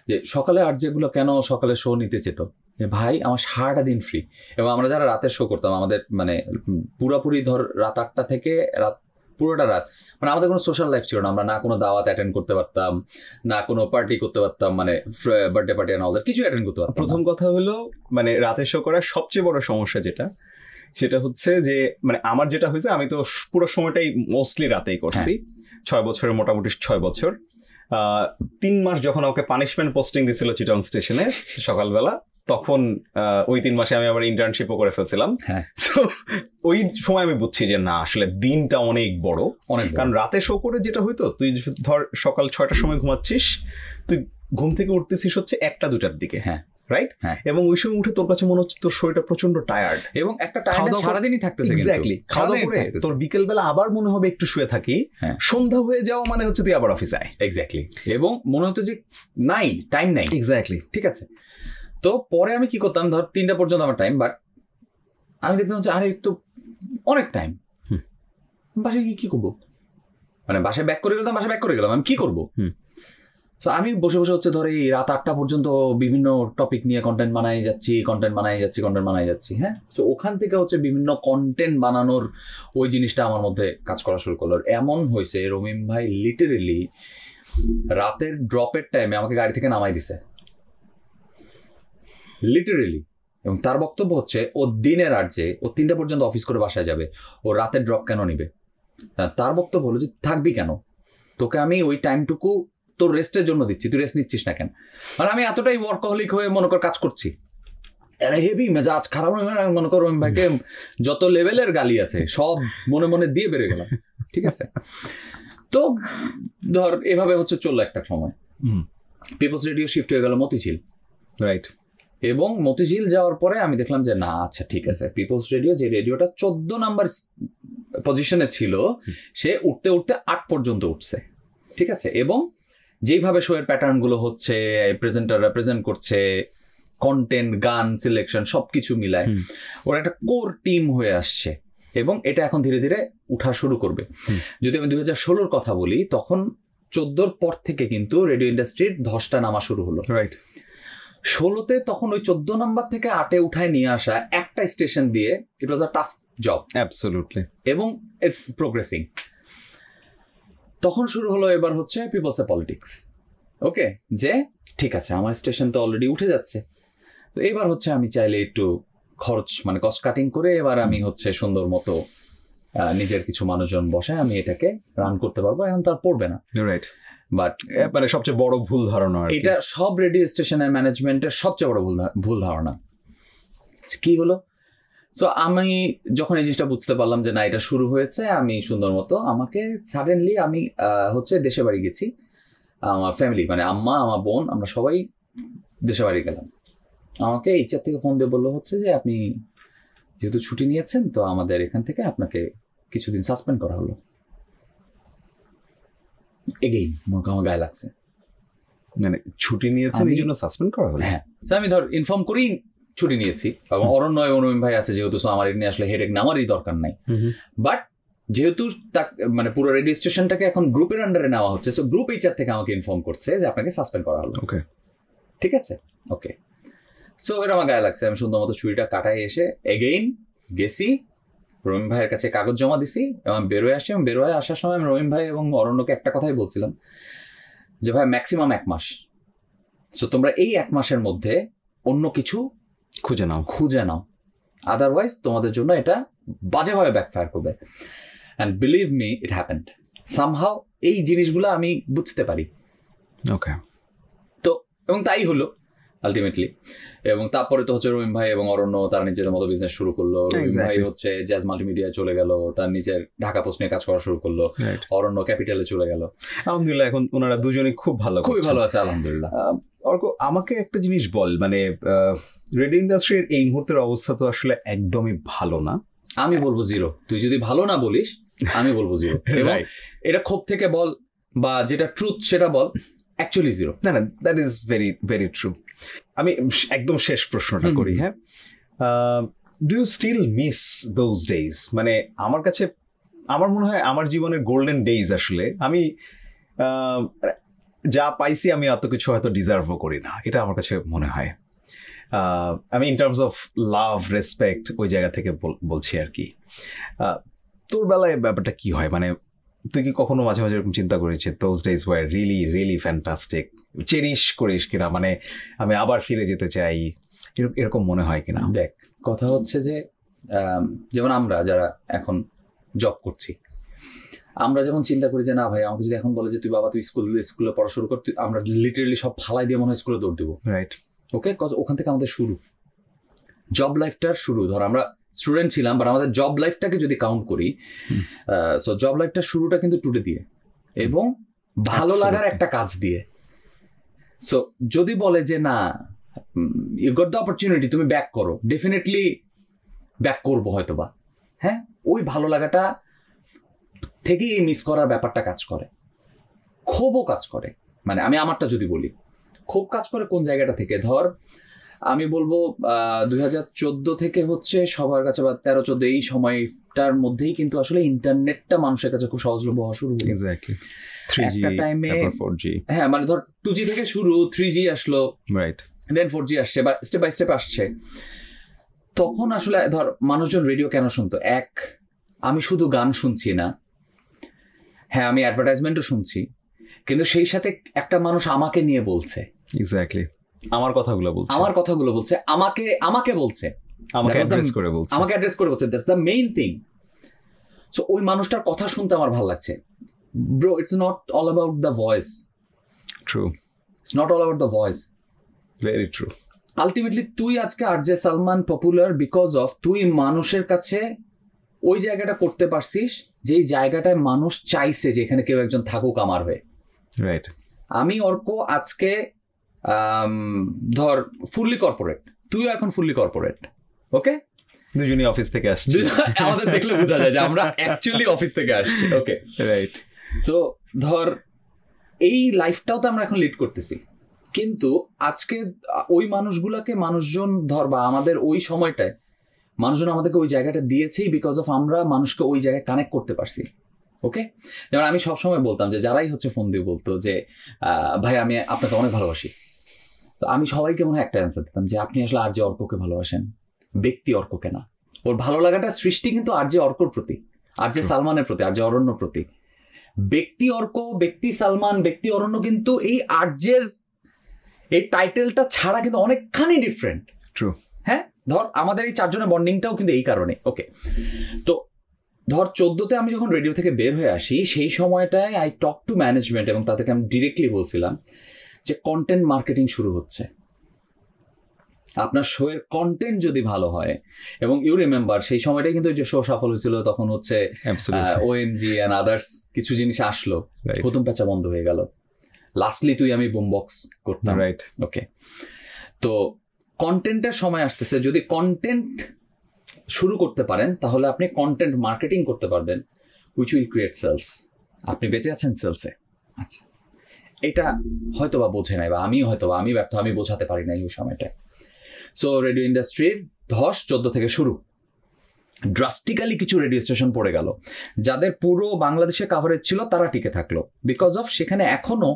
যে সকালে আর যেগুলো কেন সকালে শো নিতে চেত, যে ভাই আমার সারাটা দিন ফ্রি। এবং আমরা যারা রাতের শো করতাম, আমাদের মানে পুরোপুরি ধর রাত 8টা থেকে পুরোটা রাত, মানে আমাদের কোনো সোশ্যাল লাইফ ছিল না। আমরা না কোনো দাওয়াত অ্যাটেন্ড করতে পারতাম, না কোনো পার্টি করতে পারতাম, মানে বার্থডে পার্টি আর ওদের কিছু অ্যাটেন্ড করতে পারতাম। প্রথম কথা হলো মানে রাতের শো করার সবচেয়ে বড় সমস্যা সেটা হচ্ছে যে মানে আমার যেটা হয়েছে, আমি তো পুরো সময়টাই মোস্টলি রাতেই করছি, 6 বছরের মোটামুটি 6 বছর। 3 মাস যখন আমাকে পানিশমেন্ট পোস্টিং দিছিল চিটাগং স্টেশনে সকালবেলা, তখন ওই 3 মাসে আমি আবার ইন্টার্নশিপও করে ফেলছিলাম। তো ওই সময় আমি বুঝছি যে না, আসলে দিনটা অনেক বড়। কারণ রাতে শো করে যেটা হইতো, তুই ধর সকাল 6টার সময় ঘুমাচ্ছিস, তুই ঘুম থেকে উঠতেছিস হচ্ছে 1টা-2টার দিকে, রাইট? এবং ওই সময় উঠে তোর কাছে মনে হচ্ছে তোর শরীরটা প্রচন্ড টায়ার্ড, এবং একটা টায়ার্ড সারাদিনই থাকতেছে। এক্স্যাক্টলি। খাওয়া দাওয়া করে তোর বিকেলবেলা আবার মনে হবে একটু শুয়ে থাকি, সন্ধ্যা হয়ে যাওয়া মানে হচ্ছে তুই আবার অফিসে আয়। এক্স্যাক্টলি। এবং মনে হতো যে নাই, টাইম নাই। এক্স্যাক্টলি, ঠিক আছে। তো পরে আমি কি করতাম, ধর 3টা পর্যন্ত আমার টাইম, বাট আমি দেখতাম হচ্ছে আরে তো অনেক টাইম, বাসায় কি করবো, মানে বাসায় ব্যাক করে গেলাম, আমি কি করবো? তো আমি বসে বসে হচ্ছে ধর এই রাত 8টা পর্যন্ত বিভিন্ন টপিক নিয়ে কন্টেন্ট বানাই যাচ্ছি। হ্যাঁ, তো ওখান থেকে হচ্ছে বিভিন্ন কন্টেন্ট বানানোর ওই জিনিসটা আমার মধ্যে কাজ করা শুরু করলো। এমন হয়েছে রমিম ভাই লিটারেলি রাতের ড্রপের টাইমে আমাকে গাড়ি থেকে নামাই দিছে, লিটারেলি। এবং তার বক্তব্য হচ্ছে ও দিনের আর যে ও 3টা পর্যন্ত অফিস করে বাসায় যাবে, ও রাতের ড্রপ কেন নিবে? তার বক্তব্য হলো যে থাকবি কেন, তোকে আমি ওই টাইমটুকু তোর রেস্টের জন্য দিচ্ছি, তুই রেস্ট নিচ্ছিস না কেন? মানে আমি এতটাই ওয়ার্কহলিক হয়ে মনে কর কাজ করছি, হেভি মেজাজ খারাপ, মনে করো রমিম ভাইকে যত লেভেলের গালি আছে সব মনে মনে দিয়ে বেড়ে গেলাম। ঠিক আছে। তো ধর এভাবে হচ্ছে চললো একটা সময়। পিপলস রেডিও শিফট হয়ে গেল মতিঝিল, রাইট? এবং মতিঝিল যাওয়ার পরে আমি দেখলাম যে না, আচ্ছা ঠিক আছে, পিপলস রেডিও যে রেডিওটা 14 নাম্বার পজিশনে ছিল, সে উঠতে উঠতে 8 পর্যন্ত উঠছে। ঠিক আছে। এবং যেইভাবে শো এর প্যাটার্ন গুলো হচ্ছে, প্রেজেন্টাররা প্রেজেন্ট করছে, কন্টেন্ট, গান সিলেকশন সবকিছু মিলায় ওরা একটা কোর টিম হয়ে আসছে, এবং এটা এখন ধীরে ধীরে উঠা শুরু করবে। যদি আমি 2016-র কথা বলি, তখন 14-র পর থেকে কিন্তু রেডিও ইন্ডাস্ট্রির ধসটা নামা শুরু হলো। রাইট। 16-তে তখন ওই 14 নাম্বার থেকে 8-এ উঠায় নিয়ে আসা একটা স্টেশন দিয়ে, ইট ওয়াজ আ টাফ জব। অ্যাবসলিউটলি। এবং ইটস প্রোগ্রেসিং। তখন শুরু হলো এবার হচ্ছে পিপলস পলিটিক্স। ওকে, যে ঠিক আছে আমার স্টেশন তো অলরেডি উঠে যাচ্ছে, তো এবার হচ্ছে আমি চাইলে একটু খরচ মানে কস্ট কাটিং করে এবার আমি হচ্ছে সুন্দর মতো নিজের কিছু মানুষজন বসায় আমি এটাকে রান করতে পারবো, এখন তার পড়বে না। রাইট। বাট মানে সবচেয়ে বড় ভুল ধারণা, এটা সব রেডিও স্টেশনের ম্যানেজমেন্টের সবচেয়ে বড় ভুল ধারণা। কি হলো, সো আমি যখন এই জিনিসটা বুঝতে পারলাম যে না এটা শুরু হয়েছে, আমি সুন্দর মতো আমাকে সাডেনলি আমি হচ্ছে দেশে বাড়ি গেছি, আমার ফ্যামিলি মানে আম্মা, আমার বোন, আমরা সবাই দেশে বাড়ি গেলাম। আমাকে এইচআর থেকে ফোন দিয়ে বললো হচ্ছে যে আপনি যেহেতু ছুটি নিয়েছেন, তো আমাদের এখান থেকে আপনাকে কিছুদিন সাসপেন্ড করা হলো। এগেইন আমার গায়ে লাগছে, মানে ছুটি নিয়েছেন এই জন্য সাসপেন্ড করা হলো? হ্যাঁ, আমি ধর ইনফর্ম করি ছুটি নিয়েছি, এবং অরণ্য এবং রমিম ভাই আছে যেহেতু, আমার এর নিয়ে আসলে হেডেক নেওয়ারই দরকার নাই। বাট যেহেতু মানে পুরো রেডিও স্টেশনটাকে এখন গ্রুপের আন্ডারে নেওয়া হচ্ছে, সো গ্রুপ এইচআর থেকে আমাকে ইনফর্ম করছে যে আপনাকে সাসপেন্ড করা হলো। ওকে, ঠিক আছে, ওকে। সো এটা আমার গায়ে লাগছে, আমি সুন্দর মতো ছুটিটা কাটায় এসে এগেইন গেছি, রমিম ভাইয়ের কাছে কাগজ জমা দিছি, এবং বেরোয় আসি। এবং বেরোয় আসার সময় আমি রমিম ভাই এবং অরণ্যকে একটা কথাই বলছিলাম যে ভাই ম্যাক্সিমাম 1 মাস, সো তোমরা এই 1 মাসের মধ্যে অন্য কিছু খুঁজে নাও, আদারওয়াইজ তোমাদের জন্য এটা বাজেভাবে ব্যাকফায়ার করবে। And believe me, it happened somehow. এই জিনিসগুলো আমি বুঝতে পারি। ওকে, তো এবং তাই হলো আলটিমেটলি। এবং তারপরে তো হচ্ছে রমিম ভাই এবং অরণ্য তারা নিজেদের মতো বিজনেস শুরু করলো। রমিম ভাই হচ্ছে জ্যাজ মাল্টিমিডিয়ায় চলে গেল, তার নিজের ঢাকা পোস্ট নিয়ে কাজ করা শুরু করলো। অরণ্য ক্যাপিটালে চলে গেল। আলহামদুলিল্লাহ এখন ওনারা দুজনেই খুবই ভালো আছে আলহামদুলিল্লাহ। অর্ক, আমাকে একটা জিনিস বল, মানে রেডিও ইন্ডাস্ট্রির এই মুহূর্তের অবস্থা তো আসলে একদমই ভালো না। আমি বলবো জিরো। তুই যদি ভালো না বলিস আমি বলবো জিরো। এবং এটা ক্ষোভ থেকে বল বা যেটা ট্রুথ সেটা বল, অ্যাকচুয়ালি জিরো। না, that is very very true. আমি একদম শেষ প্রশ্নটা করি। হ্যাঁ, do you still miss those days? মানে আমার কাছে আমার মনে হয় আমার জীবনের গোল্ডেন ডেজ আসলে। আমি যা পাইছি আমি অত কিছু হয়তো ডিজার্ভও করি না, এটা আমার কাছে মনে হয়। আমি in terms of love, respect, ওই জায়গা থেকে বলছি আর কি। তোর বেলায় ব্যাপারটা কি হয়, মানে তুই কি কখনো মাঝে মাঝে এরকম চিন্তা করেছিস those days war really really fantastic, cherish করিস কিনা, মানে আমি আবার ফিরে যেতে চাই, এরকম মনে হয় কিনা? দেখ, কথা হচ্ছে যে যেমন আমরা যারা এখন জব করছি, আমরা যেমন চিন্তা করি যে না ভাই, আমাকে যদি এখন বলে যে তুই বাবা তুই স্কুলে পড়া শুরু কর, আমরা লিটারেলি সব ফালাই দিয়ে মনে হয় স্কুলে দৌড় দেবো। রাইট, ওকে, ওখান থেকে আমাদের শুরু, জব লাইফটার শুরু। ধর আমরা স্টুডেন্ট ছিলাম, বাট আমাদের জব লাইফটাকে যদি কাউন্ট করি, সো জব লাইফটার শুরুটা কিন্তু টুডে দিয়ে এবং ভালো লাগার একটা কাজ দিয়ে। সো যদি বলে যে না ইউ গট দ্য অপরচুনিটি, তুমি ব্যাক করো, ডেফিনেটলি ব্যাক করবো হয়তো বা, হ্যাঁ, ওই ভালো লাগাটা থেকেই এই মিস করার ব্যাপারটা কাজ করে, ক্ষোভও কাজ করে। মানে আমি আমারটা যদি বলি, ক্ষোভ কাজ করে কোন জায়গাটা থেকে, ধর আমি বলবো 2014 থেকে হচ্ছে সবার কাছে, বা 13-14 এই সময়টার মধ্যেই কিন্তু আসলে ইন্টারনেটটা মানুষের কাছে খুব সহজলভ্য হওয়া শুরু হলো। একটা টাইমে, হ্যাঁ, মানে ধর 2G থেকে শুরু, 3G আসলো, রাইট, দেন 4G আসছে, বা স্টেপ বাই স্টেপ আসছে। তখন আসলে ধর মানুষজন রেডিও কেন শুনতো? এক, আমি শুধু গান শুনছি না, হ্যাঁ আমি অ্যাডভার্টাইজমেন্টও শুনছি, কিন্তু সেই সাথে একটা মানুষ আমাকে নিয়ে বলছে, এক্স্যাক্টলি আমার কথাগুলো বলছে, আমাকে বলছে, আমাকে অ্যাড্রেস করে বলছে, that's the main thing. So ওই মানুষটার কথা শুনতে আমার ভালো লাগছে। Bro, it's not all about the voice. True, it's not all about the voice. Very true. Ultimately তুই আজকে RJ Salman popular because of তুই মানুষের কাছে ওই জায়গাটা করতে পারছিস, যেই জায়গাটায় মানুষ চাইছে যে এখানে কেউ একজন থাকুক আমার হয়ে। রাইট। আমি অর্ক আজকে ধর ফুললি কর্পোরেট, তুইও এখন ফুললি কর্পোরেট, ওকে, দুজনই অফিস থেকে আসছি, আমাদের দেখলে বোঝা যায় যে আমরা অ্যাকচুয়ালি অফিস থেকে আসছি, ওকে, রাইট। সো ধর এই লাইফটাও তো আমরা এখন লিড করতেছি, কিন্তু আজকে ওই মানুষগুলোকে মানুষজন ধর, বা আমাদের ওই সময়টায় মানুষজন আমাদেরকে ওই জায়গাটা দিয়েছেই বিকজ অফ আমরা মানুষকে ওই জায়গায় কানেক্ট করতে পারছি, ওকে। যেমন আমি সবসময় বলতাম যে যারাই হচ্ছে ফোন দিয়ে বলতো যে ভাই আমি আপনাকে অনেক ভালোবাসি, তো আমি সবাইকে মনে হয় একটা অ্যান্সার দিতাম যে আপনি আসলে আরজে অর্ককে ভালোবাসেন, ব্যক্তি অর্ককে না। ওর ভালো লাগাটা সৃষ্টি কিন্তু আরজে অর্কর প্রতি, আরজে সালমানের প্রতি, আরজে অরণ্যর প্রতি। ব্যক্তি অর্ক, ব্যক্তি সালমান, ব্যক্তি অরণ্য কিন্তু এই আরজের এই টাইটেলটা ছাড়া কিন্তু অনেকখানি ডিফারেন্ট। ট্রু। হ্যাঁ, ধর আমাদের এই চারজনের বন্ডিংটাও কিন্তু এই কারণে, ওকে। তো ধর 14তে আমি যখন রেডিও থেকে বের হয়ে আসি, সেই সময়টায় আই টক টু ম্যানেজমেন্ট এবং তাদেরকে আমি ডিরেক্টলি বলছিলাম যে কন্টেন্ট মার্কেটিং শুরু হচ্ছে, আপনার শোয়ের কন্টেন্ট যদি ভালো হয়, এবং ইউ রিমেম্বার সেই সময়টাই কিন্তু যে শো সফল হয়েছিল, তখন হচ্ছে OMG অ্যান্ড আদার্স কিছু জিনিস আসলো, প্রথম প্যাঁচা বন্ধ হয়ে গেল, লাস্টলি তুই আমি বুমবক্স করতাম, রাইট, ওকে। তো কন্টেন্টের সময় আসতেছে, যদি কন্টেন্ট শুরু করতে পারেন তাহলে আপনি কন্টেন্ট মার্কেটিং করতে পারবেন, হুইচ উইল ক্রিয়েট সেলস। আপনি বেঁচে আছেন সেলসে। আচ্ছা, এটা হয়তো বা বোঝে নাই, বা আমি ব্যর্থ, আমি বোঝাতে পারি নাই ওই সময়টায়। সো রেডিও ইন্ডাস্ট্রির ধস 14 থেকে শুরু, ড্রাস্টিক্যালি কিছু রেডিও স্টেশন পড়ে গেল, যাদের পুরো বাংলাদেশে কাভারেজ ছিল তারা টিকে থাকলো বিকজ অফ সেখানে এখনো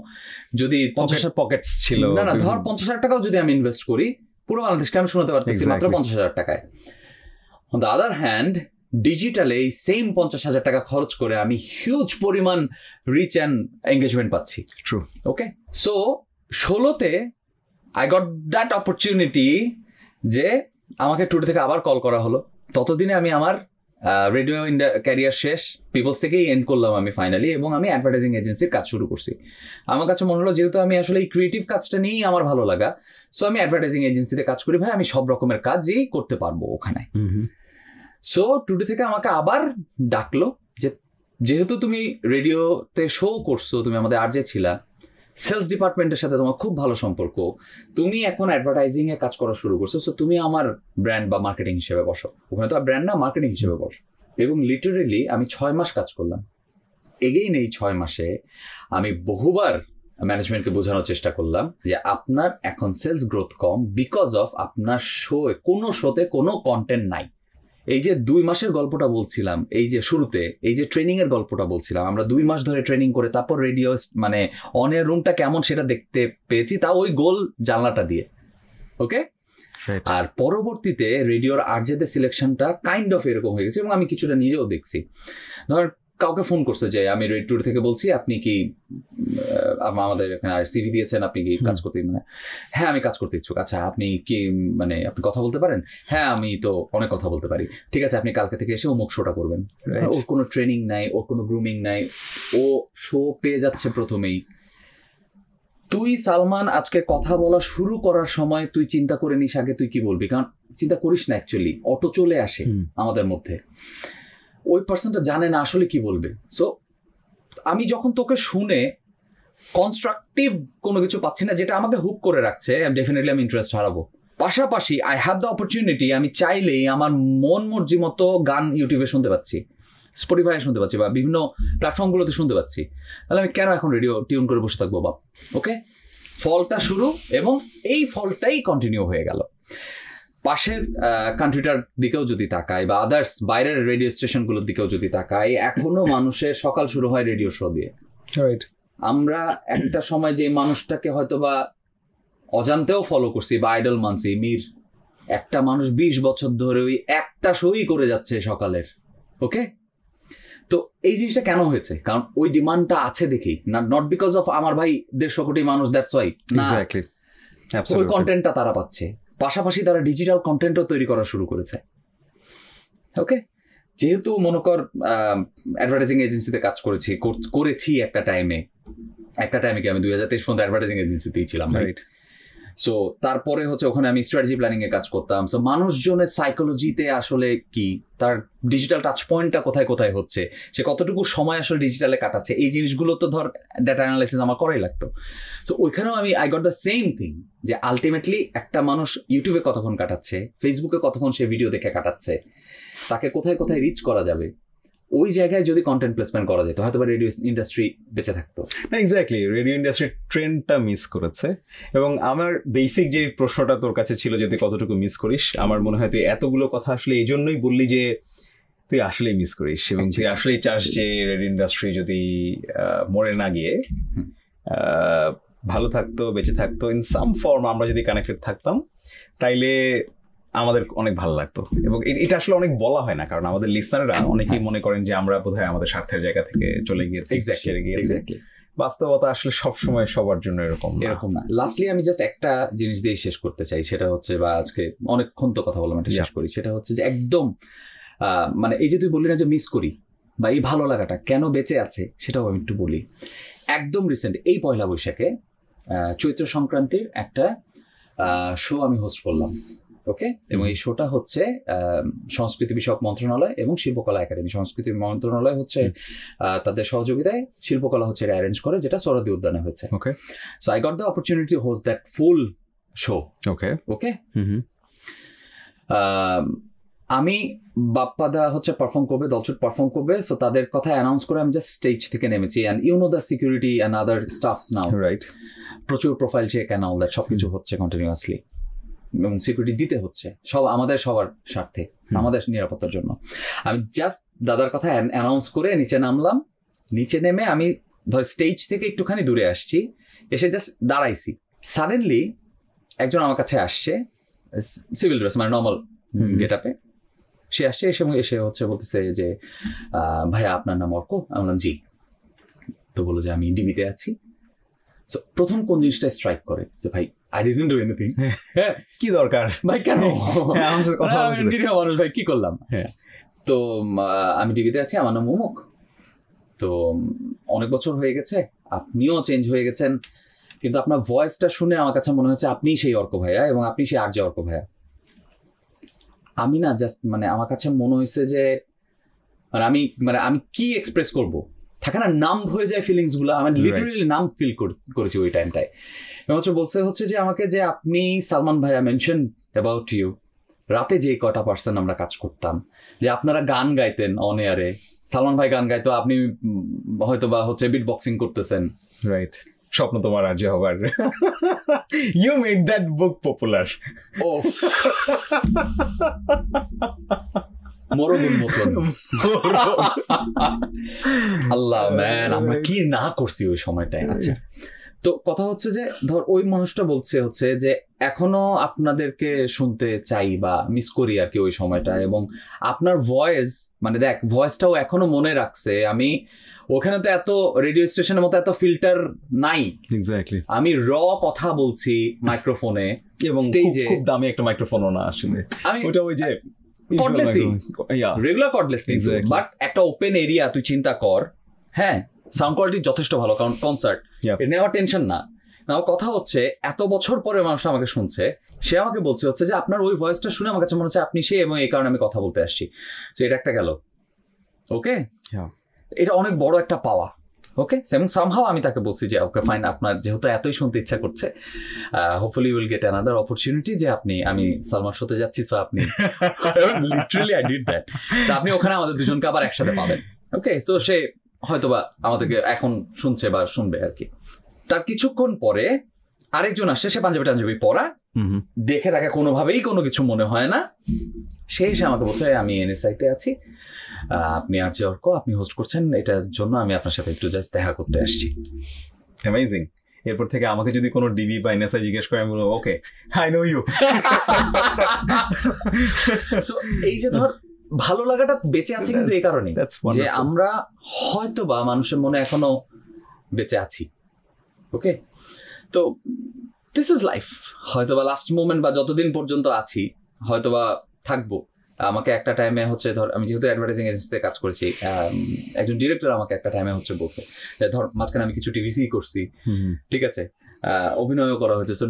যদি 50,000 পকেটস ছিল, না ধর 50,000 টাকাও যদি আমি ইনভেস্ট করি, পুরো বাংলাদেশকে আমি শোনাতে পারতেছি মাত্র 50,000 টাকায়। অন দ্য আদার হ্যান্ড ডিজিটালে এই সেম 50,000 টাকা খরচ করে আমি হিউজ পরিমাণ রিচ অ্যান্ড এঙ্গেজমেন্ট পাচ্ছি। True, okay. সো 16তে আই গট দ্যাট অপরচুনিটি যে আমাকে টুডে থেকে আবার কল করা হলো। ততদিনে আমি আমার রেডিও ক্যারিয়ার শেষ, পিপলস থেকেই এন্ড করলাম আমি ফাইনালি, এবং আমি অ্যাডভার্টাইজিং এজেন্সির কাজ শুরু করছি। আমার কাছে মনে হলো যেহেতু আমি আসলে এই ক্রিয়েটিভ কাজটা নিয়েই আমার ভালো লাগা, সো আমি অ্যাডভার্টাইজিং এজেন্সিতে কাজ করি, ভাই আমি সব রকমের কাজই করতে পারবো ওখানে। সো টুডে থেকে আমাকে আবার ডাকলো যে যেহেতু তুমি রেডিওতে শো করছো, তুমি আমাদের আরজে ছিলা, সেলস ডিপার্টমেন্টের সাথে তোমার খুব ভালো সম্পর্ক, তুমি এখন অ্যাডভার্টাইজিং এ কাজ করা শুরু করছো, সো তুমি আমার ব্র্যান্ড বা মার্কেটিং হিসেবে বসো। ওখানে তো ব্র্যান্ড না, মার্কেটিং হিসেবে বসো। এবং লিটারেলি আমি 6 মাস কাজ করলাম। এগেইন এই 6 মাসে আমি বহুবার ম্যানেজমেন্টকে বোঝানোর চেষ্টা করলাম যে আপনার এখন সেলস গ্রোথ কম বিকজ অফ আপনার কোনো শোতে কোনো কন্টেন্ট নাই। এই যে 2 মাসের গল্পটা বলছিলাম, এই যে শুরুতে এই যে ট্রেনিং এর গল্পটা বলছিলাম, আমরা 2 মাস ধরে ট্রেনিং করে তারপর রেডিও মানে অনের রুমটা কেমন সেটা দেখতে পেয়েছি, তা ওই গোল জানলাটা দিয়ে। ওকে, আর পরবর্তীতে রেডিওর আরজেদের সিলেকশনটা কাইন্ড অফ এরকম হয়ে গেছে, এবং আমি কিছুটা নিজেও দেখছি। ধর কাউকে ফোন করছে যে আমি রেড টুর থেকে বলছি, আপনি কি আমাদের এখানে সিভি দিয়েছেন, আপনি কি কাজ করতে, মানে হ্যাঁ আমি কাজ করতে ইচ্ছুক। আচ্ছা আপনি কি মানে আপনি কথা বলতে পারেন? হ্যাঁ আমি তো অনেক কথা বলতে পারি। ঠিক আছে, আপনি কালকে থেকে এসে অমুক শোটা করবেন। ওর কোনো ট্রেনিং নাই, ওর কোনো গ্রুমিং নাই, ও শো পেয়ে যাচ্ছে প্রথমেই। তুই সালমান আজকে কথা বলা শুরু করার সময় তুই চিন্তা করে নিস আগে তুই কি বলবি, কারণ চিন্তা করিস না, অ্যাকচুয়ালি অটো চলে আসে আমাদের মধ্যে, ওই পার্সনটা জানে না আসলে কি বলবে। সো আমি যখন তোকে শুনে কনস্ট্রাকটিভ কোনো কিছু পাচ্ছি না যেটা আমাকে হুক করে রাখছে, ডেফিনেটলি আমি ইন্টারেস্ট হারাবো। পাশাপাশি আই হ্যাভ দ্য অপরচুনিটি, আমি চাইলেই আমার মন মর্জি মতো গান ইউটিউবে শুনতে পাচ্ছি, স্পটিফাই শুনতে পাচ্ছি, বা বিভিন্ন প্ল্যাটফর্মগুলোতে শুনতে পাচ্ছি। তাহলে আমি কেন এখন রেডিও টিউন করে বসে থাকবো বাপ? ওকে, ফলটা শুরু এবং এই ফলটাই কন্টিনিউ হয়ে গেল। পাশের কান্ট্রিটার দিকেও যদি তাকাই, বা আদার্স বাইরের রেডিও স্টেশনগুলোর দিকেও যদি তাকাই, এখনো মানুষের সকাল শুরু হয় রেডিও শো দিয়ে। আমরা একটা সময় যে মানুষটাকে হয়তো বা অজান্তেও ফলো করছি বা আইডল মানছি, মির, একটা মানুষ 20 বছর ধরে ওই একটা শোই করে যাচ্ছে সকালের। ওকে, তো এই জিনিসটা কেন হয়েছে? কারণ ওই ডিমান্ডটা আছে দেখেই, নট বিকজ অফ আমার ভাই 150 কোটি মানুষ, দ্যাটস ওয়াই না, ওই কন্টেন্টটা তারা পাচ্ছে। পাশাপাশি তারা ডিজিটাল কন্টেন্টও তৈরি করা শুরু করেছে। ওকে, যেহেতু মনে কর অ্যাডভার্টাইজিং এজেন্সিতে কাজ করেছি একটা টাইমে কি আমি 2023 পর্যন্ত অ্যাডভার্টাইজিং এজেন্সিতেই ছিলাম, রাইট? সো তারপরে হচ্ছে ওখানে আমি স্ট্র্যাটেজি প্ল্যানিং এ কাজ করতাম। সো মানুষজনের সাইকোলজিতে আসলে কি, তার ডিজিটাল টাচ পয়েন্টটা কোথায় কোথায় হচ্ছে, সে কতটুকু সময় আসলে ডিজিটালে কাটাচ্ছে, এই জিনিসগুলো তো ধর ডেটা অ্যানালাইসিস আমার করাই লাগতো। তো ওইখানেও আমি I got the same thing, যে আলটিমেটলি একটা মানুষ ইউটিউবে কতক্ষণ কাটাচ্ছে, ফেসবুকে কতক্ষণ সে ভিডিও দেখে কাটাচ্ছে, তাকে কোথায় কোথায় রিচ করা যাবে, ওই জায়গায় যদি কন্টেন্ট প্লেসমেন্ট করা যেত হয়তো বা রেডিও ইন্ডাস্ট্রি বেঁচে থাকতো না। এক্স্যাক্টলি, রেডিও ইন্ডাস্ট্রির ট্রেন্ডটা মিস করেছে। এবং আমার বেসিক যে প্রশ্নটা তোর কাছে ছিল, যদি কতটুকু মিস করিস, আমার মনে হয় তুই এতগুলো কথা আসলে এই জন্যই বললি যে তুই আসলেই মিস করিস, এবং তুই আসলেই চাস যে রেডিও ইন্ডাস্ট্রি যদি মরে না গিয়ে ভালো থাকতো, বেঁচে থাকতো, ইন সাম ফর্ম আমরা যদি কানেক্টেড থাকতাম, তাইলে আমাদের অনেক ভালো লাগতো। এবং এটা আসলে অনেক বলা হয় না, কারণ আমাদের লিসনাররা অনেকেই মনে করেন যে আমরা বোধহয় আমাদের স্বার্থের জায়গা থেকে চলে গিয়েছি, বাস্তবতা আসলে সবসময় সবার জন্য এরকম না। লাস্টলি আমি জাস্ট একটা জিনিস দিয়ে শেষ করতে চাই, সেটা হচ্ছে, বা আজকে অনেকক্ষণ তো কথা বললাম, এটা শেষ করি। সেটা হচ্ছে যে একদম মানে এই যে তুই বললি না যে মিস করি, বা এই ভালো লাগাটা কেন বেঁচে আছে, সেটাও আমি একটু বলি। একদম রিসেন্ট এই পয়লা বৈশাখে চৈত্র সংক্রান্তির একটা শো আমি হোস্ট করলাম। ওকে, এবং এই শোটা হচ্ছে সংস্কৃতি বিষয়ক মন্ত্রণালয় এবং শিল্পকলা একাডেমি, সংস্কৃতি মন্ত্রণালয় হচ্ছে তাদের সহযোগিতায়, শিল্পকলা হচ্ছে অ্যারেঞ্জ করে, যেটা সোহরাওয়ার্দী উদ্যানে হচ্ছে। Okay, so I got the opportunity to host that full show. Okay okay, আমি বাপ্পাদা হচ্ছে পারফর্ম করবে, দলছুট পারফর্ম করবে। সো তাদের কথা অ্যানাউন্স করে আমি জাস্ট স্টেজ থেকে নেমেছি, and you know the security and other stuffs now, right? প্রচুর profile check and all that, সবকিছু হচ্ছে কন্টিনিউয়াসলি, এবং সিকিউরিটি দিতে হচ্ছে আমাদের সবার স্বার্থে, আমাদের নিরাপত্তার জন্য। আমি জাস্ট দাদার কথা অ্যানাউন্স করে নিচে নামলাম। নিচে নেমে আমি ধর স্টেজ থেকে একটুখানি দূরে আসছি, এসে জাস্ট দাঁড়াইছি। সাডেনলি একজন আমার কাছে আসছে, সিভিল ড্রেস মানে নর্মাল গেট আপে সে আসছে, এসে হচ্ছে বলতেছে যে ভাইয়া আপনার নাম অর্ক? আমি বললাম জি। তো বললো যে আমি ডিবিতে আছি। তো প্রথম কোন জিনিসটা স্ট্রাইক করে যে ভাই I didn't do anything. কি দরকার ভাই, কেন মানুষ ভাই কি করলাম? তো আমি ডিবিতে আছি, আমার নাম অমুক, তো অনেক বছর হয়ে গেছে, আপনিও চেঞ্জ হয়ে গেছেন, কিন্তু আপনার ভয়েসটা শুনে আমার কাছে মনে হচ্ছে আপনিই সেই অর্ক ভাইয়া এবং আপনি সেই আরজে অর্ক ভাইয়া। আমি না জাস্ট মানে আমার কাছে মনে হয়েছে যে মানে আমি কি এক্সপ্রেস করব, থাকে না নাম হয়ে যায় ফিলিংস গুলো, আমি লিটারালি নাম ফিল করেছি ওই টাইমটায়। এবং বলছে হচ্ছে যে আমাকে যে আপনি সালমান ভাইয়া মেনশন অ্যাবাউট ইউ, রাতে যে কটা পার্সন আমরা কাজ করতাম, যে আপনারা গান গাইতেন অন এয়ারে, সালমান ভাই গান গাইতো, আপনি হয়তো বা হচ্ছে বিট বক্সিং করতেছেন, রাইট? স্বপ্ন তোমার আরজে হবার, you made that book popular. মোরগ উন্মোচন। আল্লাহ ম্যান, আমরা কি না করছি ওই সময়টায়। আচ্ছা, তো কথা হচ্ছে যে ধর ওই মানুষটা বলছে হচ্ছে যে এখনো আপনাদেরকে শুনতে চাই বা মিস করি আর কি ওই সময়টা, এবং আপনার ভয়েস মানে দেখ ভয়েসটাও এখনো মনে রাখছে। আমি ওখানে তো এত রেডিও স্টেশনের মতো এত ফিল্টার নাই, এক্স্যাক্টলি আমি র কথা বলছি মাইক্রোফোনে এবং স্টেজে। খুব দামি একটা মাইক্রোফোনও না আসলে, আমি ওটা ওই যে কর্ডলেসই, রেগুলার কর্ডলেস, বাট একটা ওপেন এরিয়া তুই চিন্তা কর। হ্যাঁ, সাউন্ড কোয়ালিটি যথেষ্ট ভালো, কারণ কনসার্ট এটা নেওয়ার টেনশন না। আমার কথা হচ্ছে এত বছর পরে মানুষ আমাকে শুনছে, সে আমাকে বলছে হচ্ছে যে আপনার ওই ভয়েসটা শুনে আমার কাছে মনে হচ্ছে আপনি সে, এবং এই কারণে আমি কথা বলতে আসছি। তো এটা একটা গেল, ওকে, এটা অনেক বড় একটা পাওয়া। ওকে, এবং সামহাও আমি তাকে বলছি যে ওকে ফাইন, আপনার যেহেতু এতই শুনতে ইচ্ছা করছে, hopefully will get another opportunity যে আমি সালমান শোতে যাচ্ছি, সো আপনি লিটারালি আই ডিড দ্যাট, আপনি ওখানে আমাদের দুজনকে আবার একসাথে পাবেন। ওকে, সো সে হয়তোবা আমাদেরকে এখন শুনছে বা শুনবে আর কি। তার কিছুক্ষণ পরে আরেকজন আসছে, সে পাঞ্জাবি পরা, দেখে তাকে কোনোভাবেই কোনো কিছু মনে হয় না। সে এসে আমাকে বলছে আমি এনএসআইতে আছি, আপনি আর যে অর্ক আপনি হোস্ট করছেন, এটার জন্য আমি আপনার সাথে একটু জাস্ট দেখা করতে আসছি। অ্যামেজিং। এরপর থেকে আমাকে যদি কোনো ডিবি বা এনএসআই জিজ্ঞেস করে আমি বলবো ওকে, আই নো ইউ। সো এই যে ধর ভালো লাগাটা বেঁচে আছে কিন্তু এই কারণে যে আমরা হয়তো বা মানুষের মনে এখনো বেঁচে আছি। ওকে, তো দিস ইজ লাইফ। হয়তো বা লাস্ট মোমেন্ট বা যতদিন পর্যন্ত আছি হয়তো বা থাকবো। আমাকে একটা টাইমে হচ্ছে ধর, আমি যেহেতু অ্যাডভার্টাইজিং এজেন্সিতে কাজ করেছি, একজন ডিরেক্টর আমাকে একটা টাইমে হচ্ছে বলছে ধর মাঝখানে আমি কিছু টিভিসি করছি, ঠিক আছে, অভিনয়ও করা হয়েছে। সো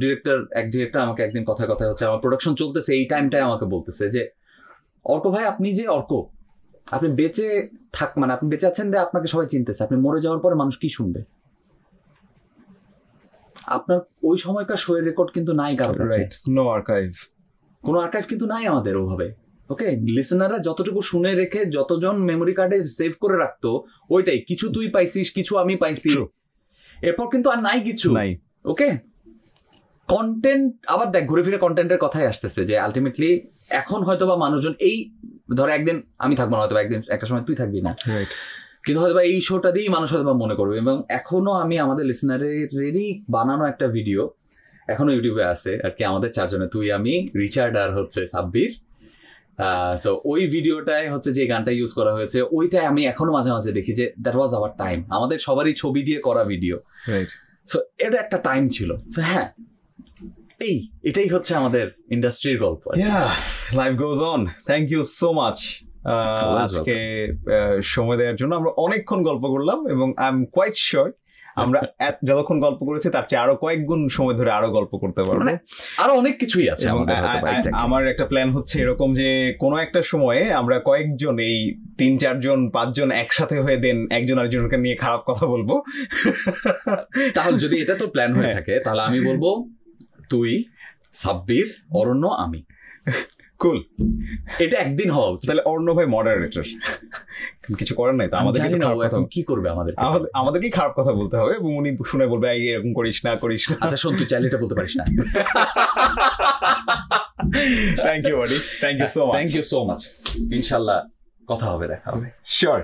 এক ডিরেক্টর আমাকে একদিন কথায় হচ্ছে আমার প্রোডাকশন চলতেছে, এই টাইমটায় আমাকে বলতেছে যে অর্ক ভাই, আপনি যে অর্ক, আপনি বেঁচে মানে আপনি বেঁচে আছেন, আপনাকে সবাই চিনতেছে, আপনি মরে যাওয়ার পরে মানুষ কি শুনবে? আপনার ওই সময়কার শোয়ের রেকর্ড কিন্তু নাই কারোর কাছে, নো আর্কাইভ, কোনো আর্কাইভ কিন্তু নাই আমাদের ওভাবে। ওকে, লিসেনাররা যতটুকু শুনে রেখে যতজন মেমোরি কার্ডে সেভ করে রাখতো ওইটাই, কিছু তুই পাইছিস, কিছু আমি পাইছি, এরপর কিন্তু আর নাই কিছু নাই। ওকে, কন্টেন্ট আবার দেখ ঘুরে ফিরে কন্টেন্টের কথাই আসতেছে যে আলটিমেটলি এখন হয়তো বা মানুষজন এই ধর একদিন আমি থাকবো না, হয়তো একদিন একটা সময় তুই থাকবি না, কিন্তু হয়তো বা এই শোটা দিয়েই মানুষ হয়তো বা মনে করবে। এবং এখনো আমি আমাদের লিসেনারেরই বানানো একটা ভিডিও এখনো ইউটিউবে আছে আর কি, আমাদের চারজনে, তুই, আমি, রিচার্ড আর হচ্ছে সাব্বির। সো ওই ভিডিওটায় হচ্ছে যে গানটা ইউজ করা হয়েছে, ওইটাই আমি এখনো মাঝে মাঝে দেখি যে দ্যাট ওয়াজ আওয়ার টাইম, আমাদের সবারই ছবি দিয়ে করা ভিডিও। সো এটা একটা টাইম ছিল। সো হ্যাঁ, এটাই হচ্ছে আমাদের ইন্ডাস্ট্রির গল্প। Life goes on. Thank you so much আজকে সময় দেওয়ার জন্য। আমরা অনেকক্ষণ গল্প করলাম এবং আই এম কোয়াইট শিওর আমরা যতক্ষণ গল্প করেছি তার চেয়ে আরো কয়েক গুণ সময় ধরে আরো গল্প করতে পারবো, আরো অনেক কিছুই আছে। আমার একটা প্ল্যান হচ্ছে এরকম যে কোনো একটা সময়ে আমরা কয়েকজন, এই 3-4 জন 5 জন একসাথে হয়ে দেন একজন আরেকজনকে নিয়ে খারাপ কথা বলবো। তাহলে যদি এটা তো প্ল্যান হয়ে থাকে তাহলে আমি বলবো তুই, সাব্বির, অরণ্য, আমি। কুল, এটা একদিন হওয়া উচিত। তাহলে অরণ্য ভাই মডারেটর, কিছু করার নাই তো, আমাদের কি করবে, আমাদেরকেই খারাপ কথা বলতে হবে এবং উনি শুনে বলবে এরকম করিস না। আচ্ছা শোন, তুই চাইলে এটা বলতে পারিস না। Thank you buddy, thank you so much, ইনশাআল্লাহ কথা হবে, দেখা হবে। শিওর।